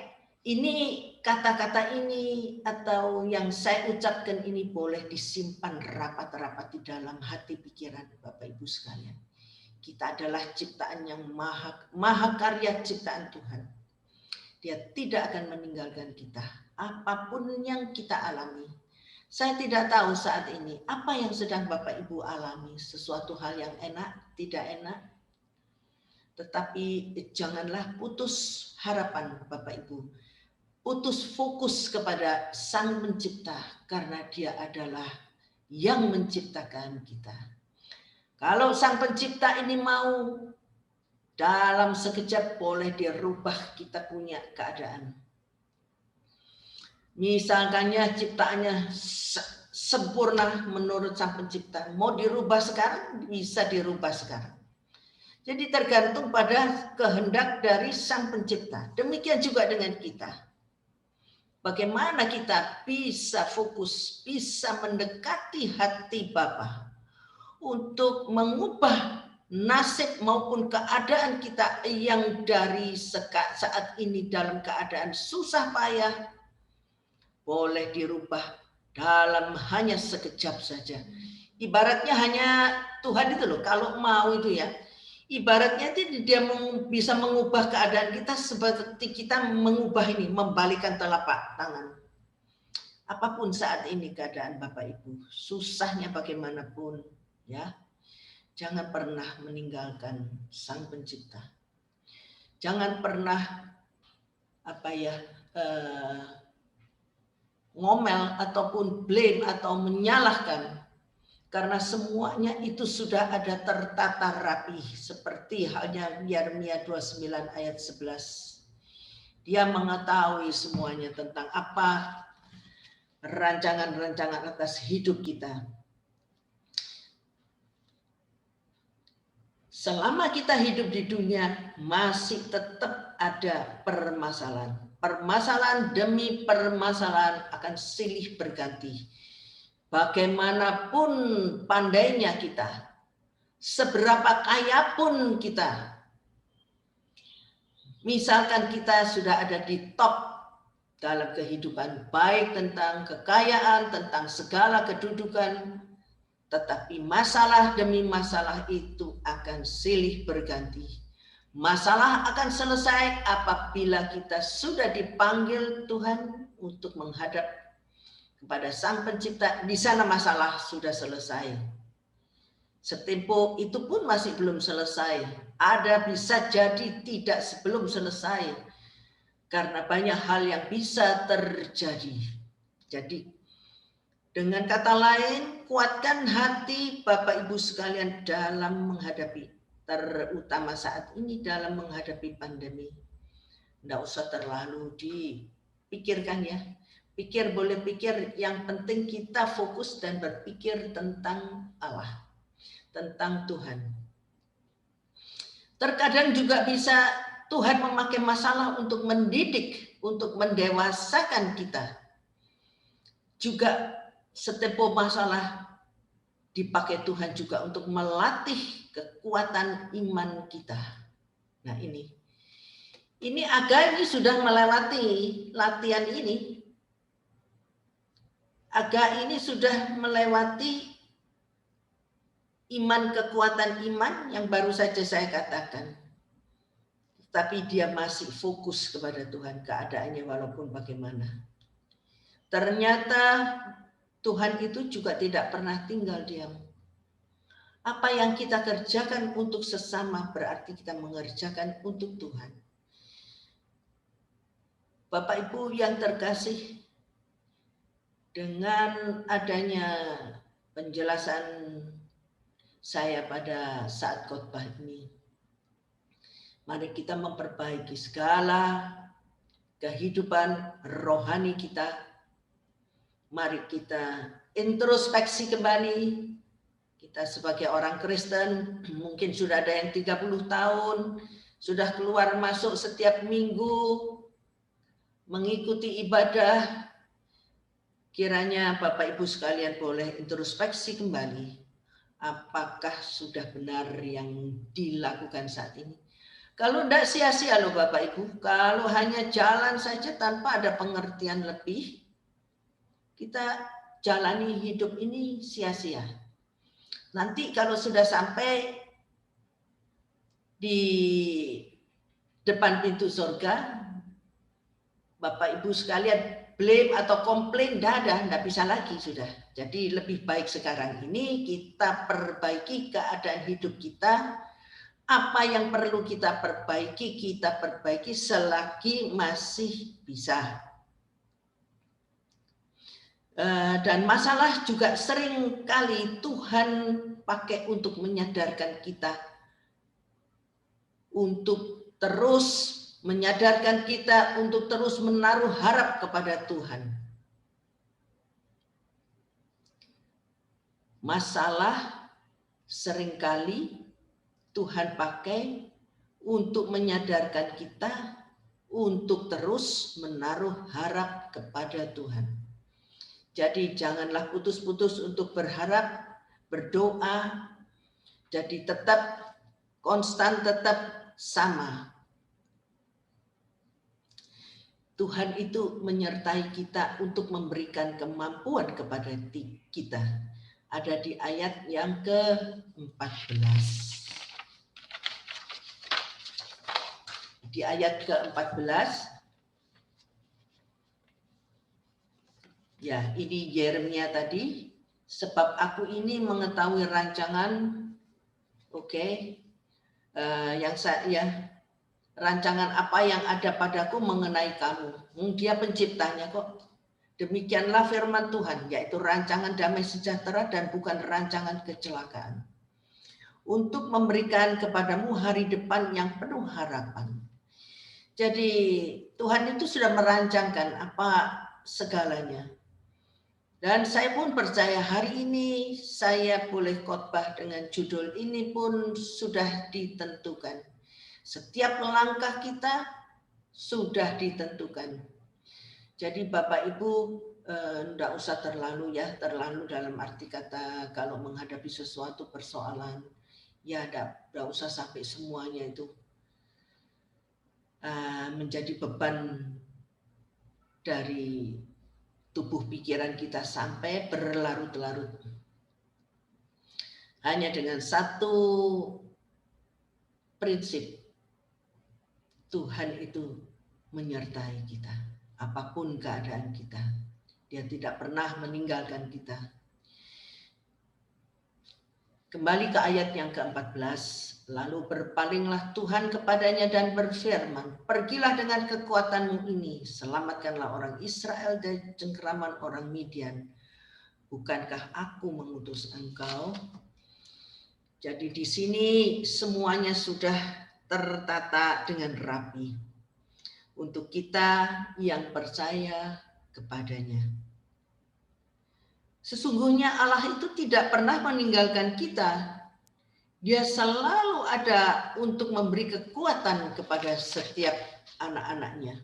ini kata-kata ini atau yang saya ucapkan ini boleh disimpan rapat-rapat di dalam hati pikiran Bapak Ibu sekalian. Kita adalah ciptaan yang maha karya ciptaan Tuhan. Dia tidak akan meninggalkan kita. Apapun yang kita alami, Saya tidak tahu saat ini apa yang sedang Bapak Ibu alami, sesuatu hal yang enak, tidak enak. Tetapi janganlah putus harapan Bapak Ibu. Putus fokus kepada Sang Pencipta karena Dia adalah yang menciptakan kita. Kalau Sang Pencipta ini mau, dalam sekejap boleh Dia rubah kita punya keadaan. Misalkannya ciptaannya sempurna menurut Sang Pencipta, mau dirubah sekarang, bisa dirubah sekarang. Jadi tergantung pada kehendak dari Sang Pencipta. Demikian juga dengan kita. Bagaimana kita bisa fokus, bisa mendekati hati Bapa untuk mengubah nasib maupun keadaan kita yang dari saat ini dalam keadaan susah payah, boleh dirubah dalam hanya sekejap saja. Ibaratnya hanya Tuhan itu loh, kalau mau itu ya. Ibaratnya itu Dia bisa mengubah keadaan kita seperti kita mengubah ini, membalikan telapak tangan. Apapun saat ini keadaan Bapak Ibu, susahnya bagaimanapun, ya, jangan pernah meninggalkan Sang Pencipta. Jangan pernah ngomel ataupun blame atau menyalahkan. Karena semuanya itu sudah ada tertata rapi seperti halnya Yeremia 29 ayat 11. Dia mengetahui semuanya tentang apa rancangan-rancangan atas hidup kita. Selama kita hidup di dunia masih tetap ada permasalahan. Permasalahan demi permasalahan akan silih berganti. Bagaimanapun pandainya kita, seberapa kaya pun kita, misalkan kita sudah ada di top dalam kehidupan, baik tentang kekayaan, tentang segala kedudukan, tetapi masalah demi masalah itu akan silih berganti. Masalah akan selesai apabila kita sudah dipanggil Tuhan untuk menghadap kepada Sang Pencipta. Di sana masalah sudah selesai. Setempo itu pun masih belum selesai. Ada bisa jadi tidak sebelum selesai. Karena banyak hal yang bisa terjadi. Jadi dengan kata lain, kuatkan hati Bapak Ibu sekalian dalam menghadapi, terutama saat ini dalam menghadapi pandemi. Tidak usah terlalu dipikirkan ya. Pikir boleh pikir, yang penting kita fokus dan berpikir tentang Allah, tentang Tuhan. Terkadang juga bisa Tuhan memakai masalah untuk mendidik, untuk mendewasakan kita. Juga setempo masalah dipakai Tuhan juga untuk melatih kekuatan iman kita. Nah ini Aga ini sudah melewati latihan ini. Aga ini sudah melewati iman, kekuatan iman yang baru saja saya katakan. Tapi dia masih fokus kepada Tuhan, keadaannya walaupun bagaimana. Ternyata Tuhan itu juga tidak pernah tinggal diam. Apa yang kita kerjakan untuk sesama berarti kita mengerjakan untuk Tuhan. Bapak Ibu yang terkasih, dengan adanya penjelasan saya pada saat khotbah ini, mari kita memperbaiki segala kehidupan rohani kita. Mari kita introspeksi kembali. Kita sebagai orang Kristen, mungkin sudah ada yang 30 tahun, sudah keluar masuk setiap minggu, mengikuti ibadah. Kiranya Bapak Ibu sekalian boleh introspeksi kembali. Apakah sudah benar yang dilakukan saat ini? Kalau tidak sia-sia loh Bapak Ibu. Kalau hanya jalan saja tanpa ada pengertian lebih, kita jalani hidup ini sia-sia. Nanti kalau sudah sampai di depan pintu surga, Bapak Ibu sekalian blame atau komplain, tidak bisa lagi sudah. Jadi lebih baik sekarang ini kita perbaiki keadaan hidup kita. Apa yang perlu kita perbaiki selagi masih bisa. Dan masalah juga sering kali Tuhan pakai untuk menyadarkan kita, untuk terus menyadarkan kita untuk terus menaruh harap kepada Tuhan. Masalah seringkali Tuhan pakai untuk menyadarkan kita untuk terus menaruh harap kepada Tuhan. Jadi janganlah putus-putus untuk berharap, berdoa. Jadi tetap konstan, tetap sama. Tuhan itu menyertai kita untuk memberikan kemampuan kepada kita. Ada di ayat yang ke-14. Di ayat ke-14. Ya, ini Yeremia tadi. Sebab aku ini mengetahui rancangan, rancangan apa yang ada padaku mengenai kamu. Dia penciptanya kok. Demikianlah firman Tuhan, yaitu rancangan damai sejahtera dan bukan rancangan kecelakaan. Untuk memberikan kepadamu hari depan yang penuh harapan. Jadi Tuhan itu sudah merancangkan apa segalanya. Dan saya pun percaya hari ini saya boleh khotbah dengan judul ini pun sudah ditentukan. Setiap langkah kita sudah ditentukan. Jadi Bapak Ibu enggak usah terlalu dalam arti kata kalau menghadapi sesuatu persoalan, ya enggak usah sampai semuanya itu menjadi beban dari tubuh pikiran kita sampai berlarut-larut. Hanya dengan satu prinsip, Tuhan itu menyertai kita. Apapun keadaan kita, Dia tidak pernah meninggalkan kita. Kembali ke ayat yang ke-14. Lalu berpalinglah Tuhan kepadanya dan berfirman, pergilah dengan kekuatanmu ini, selamatkanlah orang Israel dari cengkeraman orang Midian. Bukankah aku mengutus engkau? Jadi di sini semuanya sudah tertata dengan rapi untuk kita yang percaya kepadanya. Sesungguhnya Allah itu tidak pernah meninggalkan kita. Dia selalu ada untuk memberi kekuatan kepada setiap anak-anaknya.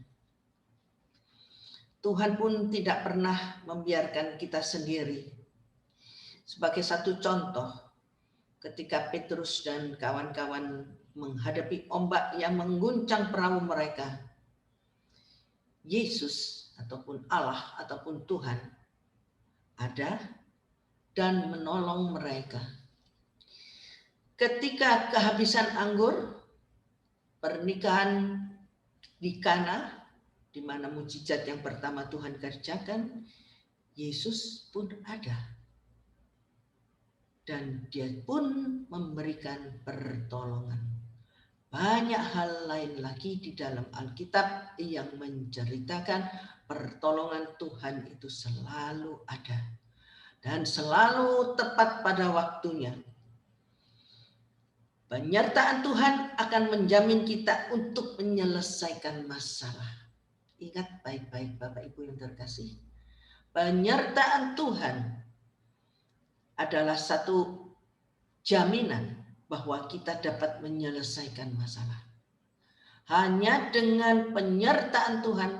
Tuhan pun tidak pernah membiarkan kita sendiri. Sebagai satu contoh, ketika Petrus dan kawan-kawan menghadapi ombak yang mengguncang perahu mereka, Yesus ataupun Allah ataupun Tuhan ada dan menolong mereka. Ketika kehabisan anggur, pernikahan di Kana, di mana mujizat yang pertama Tuhan kerjakan, Yesus pun ada. Dan Dia pun memberikan pertolongan. Banyak hal lain lagi di dalam Alkitab yang menceritakan pertolongan Tuhan itu selalu ada. Dan selalu tepat pada waktunya. Penyertaan Tuhan akan menjamin kita untuk menyelesaikan masalah. Ingat baik-baik Bapak Ibu yang terkasih. Penyertaan Tuhan adalah satu jaminan bahwa kita dapat menyelesaikan masalah. Hanya dengan penyertaan Tuhan,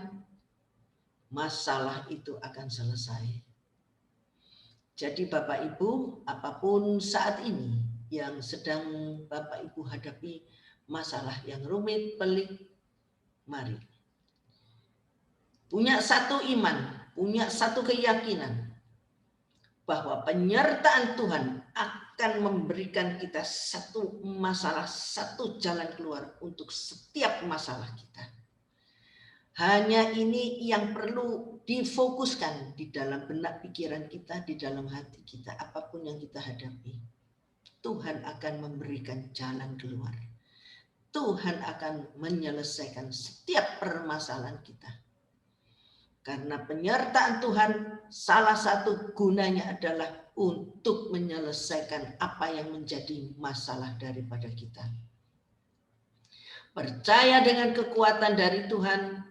masalah itu akan selesai. Jadi Bapak Ibu, apapun saat ini yang sedang Bapak Ibu hadapi masalah yang rumit, pelik, mari. Punya satu iman, punya satu keyakinan bahwa penyertaan Tuhan akan memberikan kita satu masalah, satu jalan keluar untuk setiap masalah kita. Hanya ini yang perlu difokuskan di dalam benak pikiran kita, di dalam hati kita, apapun yang kita hadapi. Tuhan akan memberikan jalan keluar. Tuhan akan menyelesaikan setiap permasalahan kita. Karena penyertaan Tuhan salah satu gunanya adalah untuk menyelesaikan apa yang menjadi masalah daripada kita. Percaya dengan kekuatan dari Tuhan,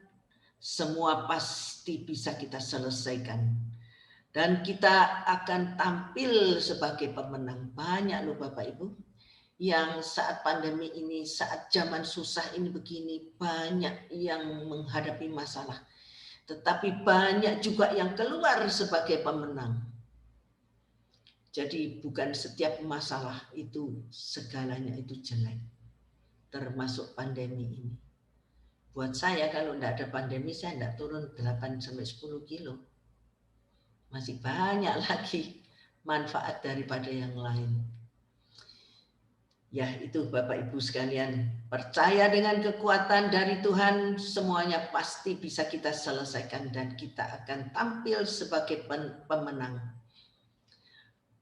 semua pasti bisa kita selesaikan. Dan kita akan tampil sebagai pemenang. Banyak loh Bapak Ibu, yang saat pandemi ini, saat zaman susah ini begini, banyak yang menghadapi masalah. Tetapi banyak juga yang keluar sebagai pemenang. Jadi bukan setiap masalah itu segalanya itu jelek. Termasuk pandemi ini. Buat saya kalau tidak ada pandemi saya tidak turun 8-10 kilo. Masih banyak lagi manfaat daripada yang lain. Ya itu Bapak Ibu sekalian, percaya dengan kekuatan dari Tuhan, semuanya pasti bisa kita selesaikan dan kita akan tampil sebagai pemenang.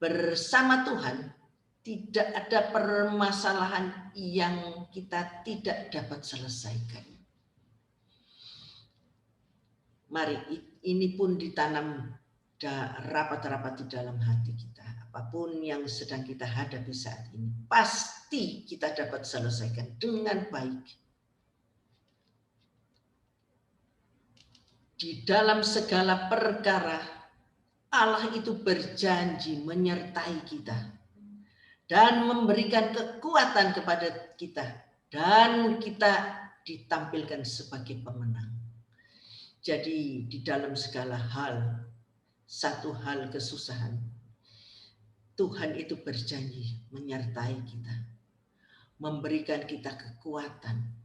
Bersama Tuhan, tidak ada permasalahan yang kita tidak dapat selesaikan. Mari ini pun ditanam rapat-rapat di dalam hati kita. Apapun yang sedang kita hadapi saat ini, pasti kita dapat selesaikan dengan baik. Di dalam segala perkara, Allah itu berjanji menyertai kita dan memberikan kekuatan kepada kita, dan kita ditampilkan sebagai pemenang. Jadi di dalam segala hal, satu hal kesusahan, Tuhan itu berjanji menyertai kita, memberikan kita kekuatan,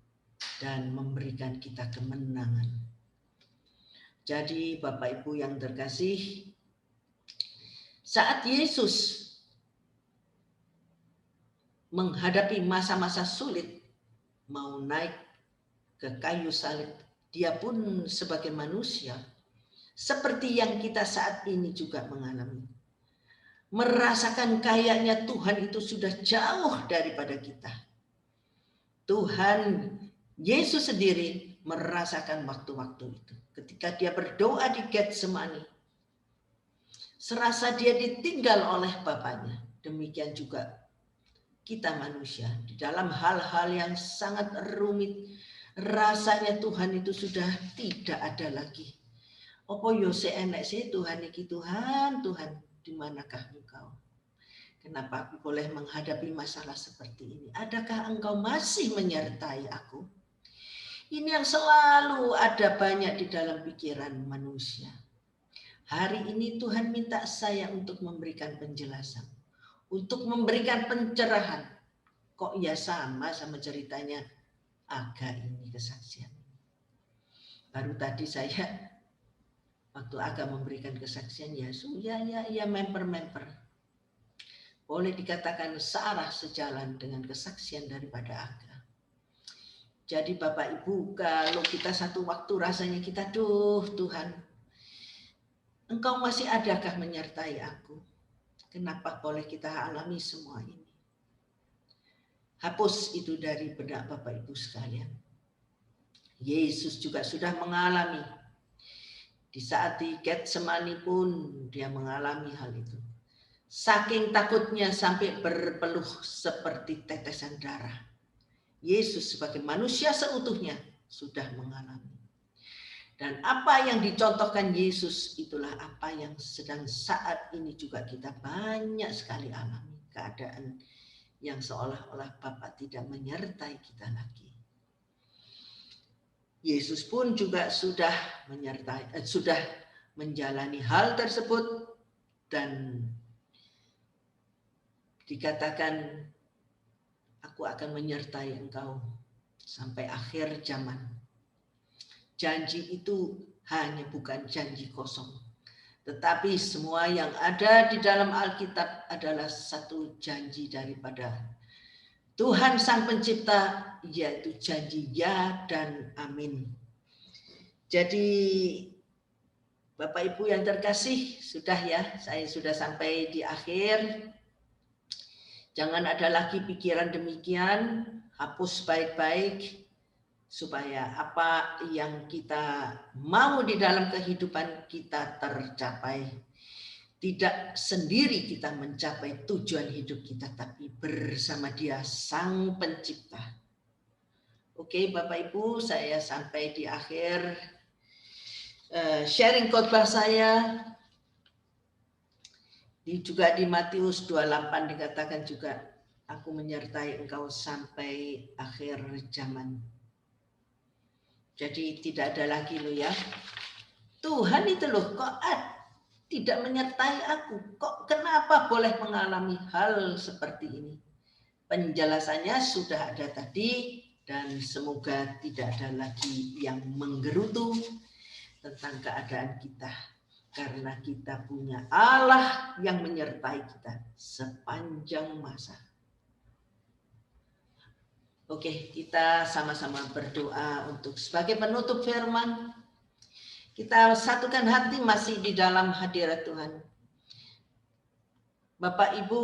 dan memberikan kita kemenangan. Jadi Bapak Ibu yang terkasih, saat Yesus menghadapi masa-masa sulit, mau naik ke kayu salib, dia pun sebagai manusia, seperti yang kita saat ini juga mengalami. Merasakan kayaknya Tuhan itu sudah jauh daripada kita. Tuhan Yesus sendiri merasakan waktu-waktu itu. Ketika dia berdoa di Getsemani, serasa dia ditinggal oleh Bapaknya. Demikian juga kita manusia. Di dalam hal-hal yang sangat rumit, rasanya Tuhan itu sudah tidak ada lagi. Apa yo seenek sih Tuhan iki Tuhan, di manakah engkau? Kenapa aku boleh menghadapi masalah seperti ini? Adakah engkau masih menyertai aku? Ini yang selalu ada banyak di dalam pikiran manusia. Hari ini Tuhan minta saya untuk memberikan penjelasan, untuk memberikan pencerahan. Kok ya sama ceritanya Aga ini kesaksian. Baru tadi saya waktu Aga memberikan kesaksian, ya member. Boleh dikatakan searah sejalan dengan kesaksian daripada Aga. Jadi Bapak Ibu, kalau kita satu waktu rasanya kita, Tuhan, Engkau masih adakah menyertai aku? Kenapa boleh kita alami semua ini? Hapus itu dari benak Bapak Ibu sekalian. Yesus juga sudah mengalami. Di saat di Getsemani pun dia mengalami hal itu. Saking takutnya sampai berpeluh seperti tetesan darah. Yesus sebagai manusia seutuhnya sudah mengalami. Dan apa yang dicontohkan Yesus itulah apa yang sedang saat ini juga kita banyak sekali alami. Keadaan yang seolah-olah Bapa tidak menyertai kita lagi. Yesus pun juga sudah menjalani hal tersebut dan dikatakan, aku akan menyertai engkau sampai akhir zaman. Janji itu hanya bukan janji kosong, tetapi semua yang ada di dalam Alkitab adalah satu janji daripada Tuhan Sang Pencipta, yaitu janji ya dan amin. Jadi Bapak Ibu yang terkasih, sudah ya, saya sudah sampai di akhir. Jangan ada lagi pikiran demikian, hapus baik-baik supaya apa yang kita mau di dalam kehidupan kita tercapai. Tidak sendiri kita mencapai tujuan hidup kita, tapi bersama Dia Sang Pencipta. Oke, Bapak Ibu, saya sampai di akhir sharing khotbah saya. Juga di Matius 28 dikatakan juga, aku menyertai engkau sampai akhir zaman. Jadi tidak ada lagi loh ya. Tuhan itu loh kok tidak menyertai aku. Kok kenapa boleh mengalami hal seperti ini? Penjelasannya sudah ada tadi dan semoga tidak ada lagi yang menggerutu tentang keadaan kita. Karena kita punya Allah yang menyertai kita sepanjang masa. Oke, kita sama-sama berdoa untuk sebagai penutup firman. Kita satukan hati masih di dalam hadirat Tuhan. Bapak Ibu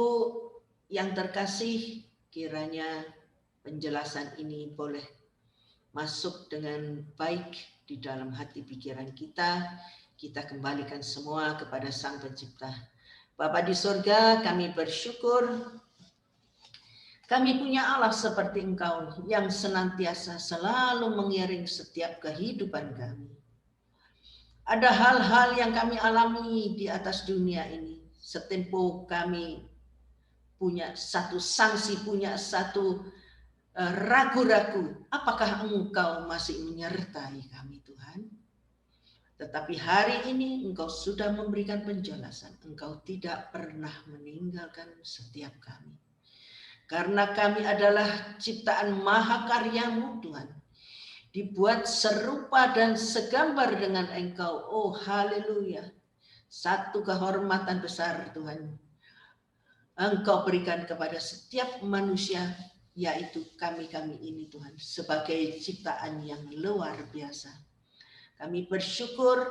yang terkasih, kiranya penjelasan ini boleh masuk dengan baik di dalam hati pikiran kita. Kita kembalikan semua kepada Sang Pencipta. Bapa di surga, kami bersyukur kami punya Allah seperti Engkau yang senantiasa selalu mengiring setiap kehidupan kami. Ada hal-hal yang kami alami di atas dunia ini. Setempo kami punya satu sanksi, punya satu ragu-ragu. Apakah Engkau masih menyertai kami, Tuhan? Tetapi hari ini Engkau sudah memberikan penjelasan. Engkau tidak pernah meninggalkan setiap kami. Karena kami adalah ciptaan mahakarya-Mu, Tuhan. Dibuat serupa dan segambar dengan Engkau. Oh, haleluya. Satu kehormatan besar, Tuhan. Engkau berikan kepada setiap manusia, yaitu kami-kami ini, Tuhan. Sebagai ciptaan yang luar biasa. Kami bersyukur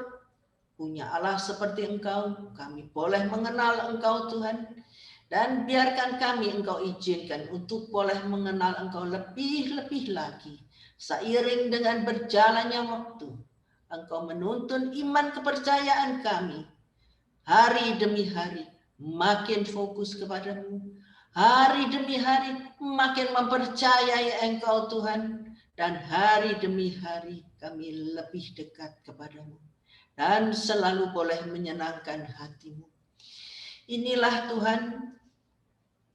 punya Allah seperti Engkau. Kami boleh mengenal Engkau, Tuhan. Dan biarkan kami Engkau izinkan untuk boleh mengenal Engkau lebih-lebih lagi. Seiring dengan berjalannya waktu, Engkau menuntun iman kepercayaan kami. Hari demi hari makin fokus kepadamu. Hari demi hari makin mempercayai Engkau, Tuhan. Dan hari demi hari kami lebih dekat kepadamu. Dan selalu boleh menyenangkan hatimu. Inilah Tuhan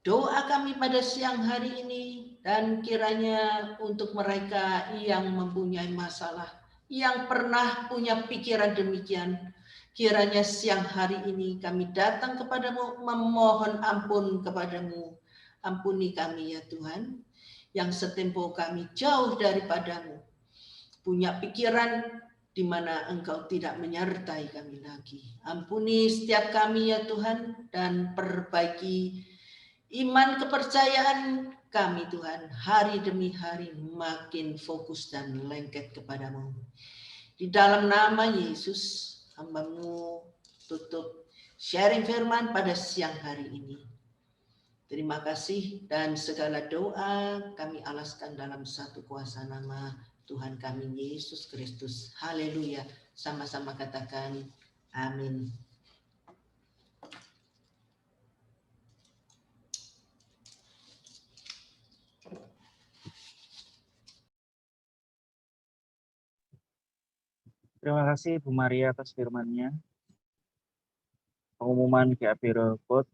doa kami pada siang hari ini. Dan kiranya untuk mereka yang mempunyai masalah, yang pernah punya pikiran demikian, kiranya siang hari ini kami datang kepadamu memohon ampun kepadamu. Ampuni kami ya Tuhan, yang setempo kami jauh daripadamu, punya pikiran di mana Engkau tidak menyertai kami lagi. Ampuni setiap kami ya Tuhan, dan perbaiki iman kepercayaan kami Tuhan. Hari demi hari makin fokus dan lengket kepadamu. Di dalam nama Yesus, hamba-Mu tutup sharing firman pada siang hari ini. Terima kasih dan segala doa kami alaskan dalam satu kuasa nama Tuhan kami Yesus Kristus. Haleluya. Sama-sama katakan amin. Terima kasih Bu Maria atas firman-Nya. Pengumuman GAP Robot.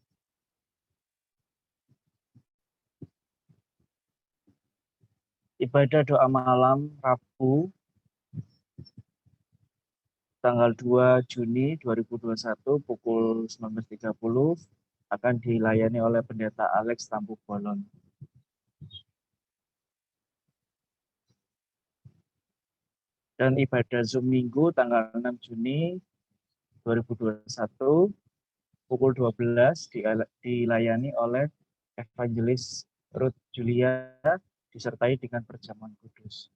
Ibadah doa malam Rabu tanggal 2 Juni 2021 pukul 19.30 akan dilayani oleh Pendeta Alex Tampu Bolon. Dan ibadah Zoom Minggu tanggal 6 Juni 2021 pukul 12 dilayani oleh Evangelis Ruth Julia disertai dengan perjamuan kudus.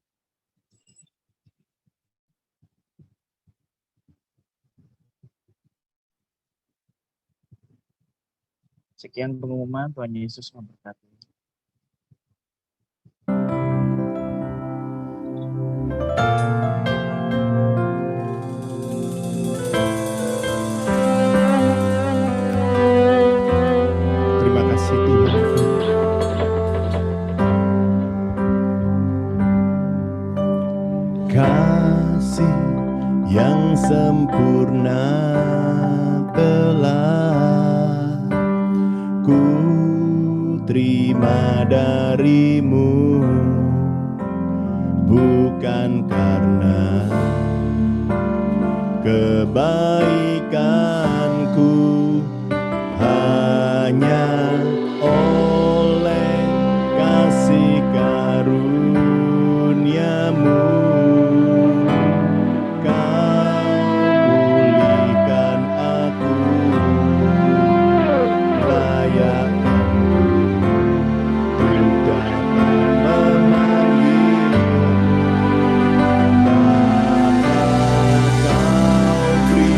Sekian pengumuman, Tuhan Yesus memberkati. Terima kasih Tuhan. Kasih yang sempurna telah ku terima darimu, bukan karena kebaikanku, hanya oleh kasih karuniamu kau pulihkan aku, layak untuk dapat memanggil Bapa. Kau beri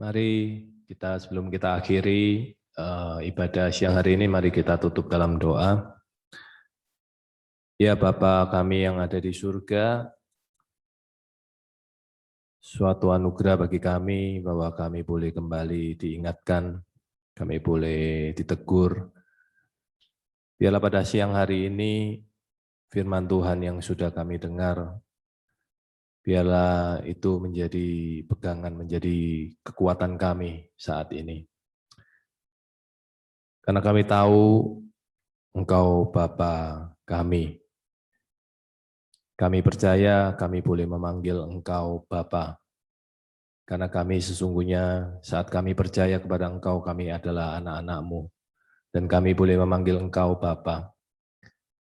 Mari kita sebelum kita akhiri ibadah siang hari ini, mari kita tutup dalam doa. Ya Bapa kami yang ada di surga, suatu anugerah bagi kami bahwa kami boleh kembali diingatkan, kami boleh ditegur. Biarlah pada siang hari ini firman Tuhan yang sudah kami dengar, biarlah itu menjadi pegangan, menjadi kekuatan kami saat ini. Karena kami tahu Engkau Bapa kami. Kami percaya kami boleh memanggil Engkau Bapa. Karena kami sesungguhnya saat kami percaya kepada Engkau, kami adalah anak-anak-Mu. Dan kami boleh memanggil Engkau Bapa.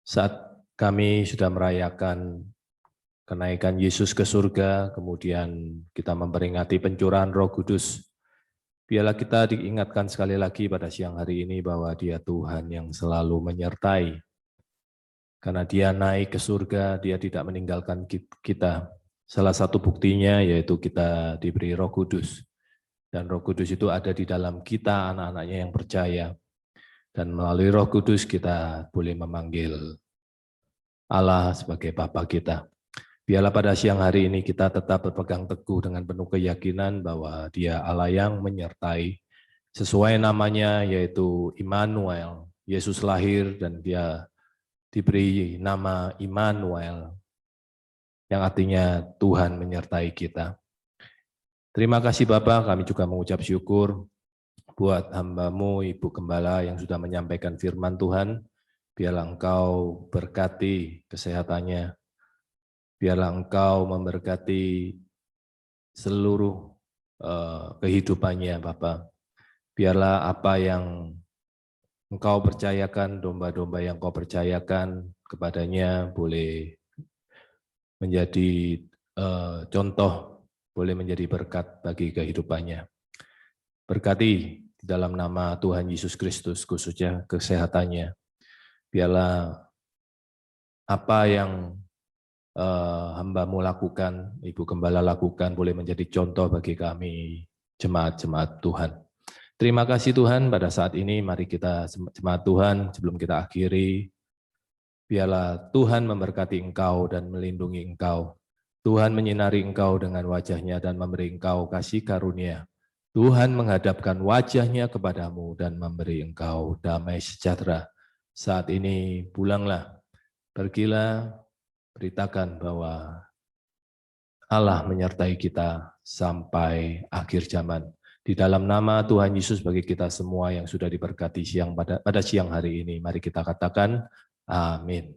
Saat kami sudah merayakan kenaikan Yesus ke surga, kemudian kita memperingati pencurahan Roh Kudus. Biarlah kita diingatkan sekali lagi pada siang hari ini bahwa Dia Tuhan yang selalu menyertai. Karena Dia naik ke surga, Dia tidak meninggalkan kita. Salah satu buktinya yaitu kita diberi Roh Kudus. Dan Roh Kudus itu ada di dalam kita, anak-anaknya yang percaya. Dan melalui Roh Kudus kita boleh memanggil Allah sebagai Bapa kita. Biarlah pada siang hari ini kita tetap berpegang teguh dengan penuh keyakinan bahwa Dia Allah yang menyertai. Sesuai namanya yaitu Immanuel. Yesus lahir dan Dia diberi nama Immanuel, yang artinya Tuhan menyertai kita. Terima kasih Bapak, kami juga mengucap syukur buat hamba-Mu, Ibu Gembala yang sudah menyampaikan firman Tuhan. Biarlah Engkau berkati kesehatannya. Biarlah Engkau memberkati seluruh kehidupannya, Bapak. Biarlah apa yang Engkau percayakan, domba-domba yang Engkau percayakan kepadanya boleh menjadi contoh, boleh menjadi berkat bagi kehidupannya. Berkati di dalam nama Tuhan Yesus Kristus, khususnya kesehatannya. Biarlah apa yang hamba-Mu lakukan, Ibu Gembala lakukan, boleh menjadi contoh bagi kami, jemaat-jemaat Tuhan. Terima kasih Tuhan, pada saat ini mari kita jemaat Tuhan, sebelum kita akhiri, biarlah Tuhan memberkati engkau dan melindungi engkau. Tuhan menyinari engkau dengan wajah-Nya dan memberi engkau kasih karunia. Tuhan menghadapkan wajah-Nya kepadamu dan memberi engkau damai sejahtera. Saat ini pulanglah, pergilah, beritakan bahwa Allah menyertai kita sampai akhir zaman. Di dalam nama Tuhan Yesus bagi kita semua yang sudah diberkati pada siang hari ini, mari kita katakan amin.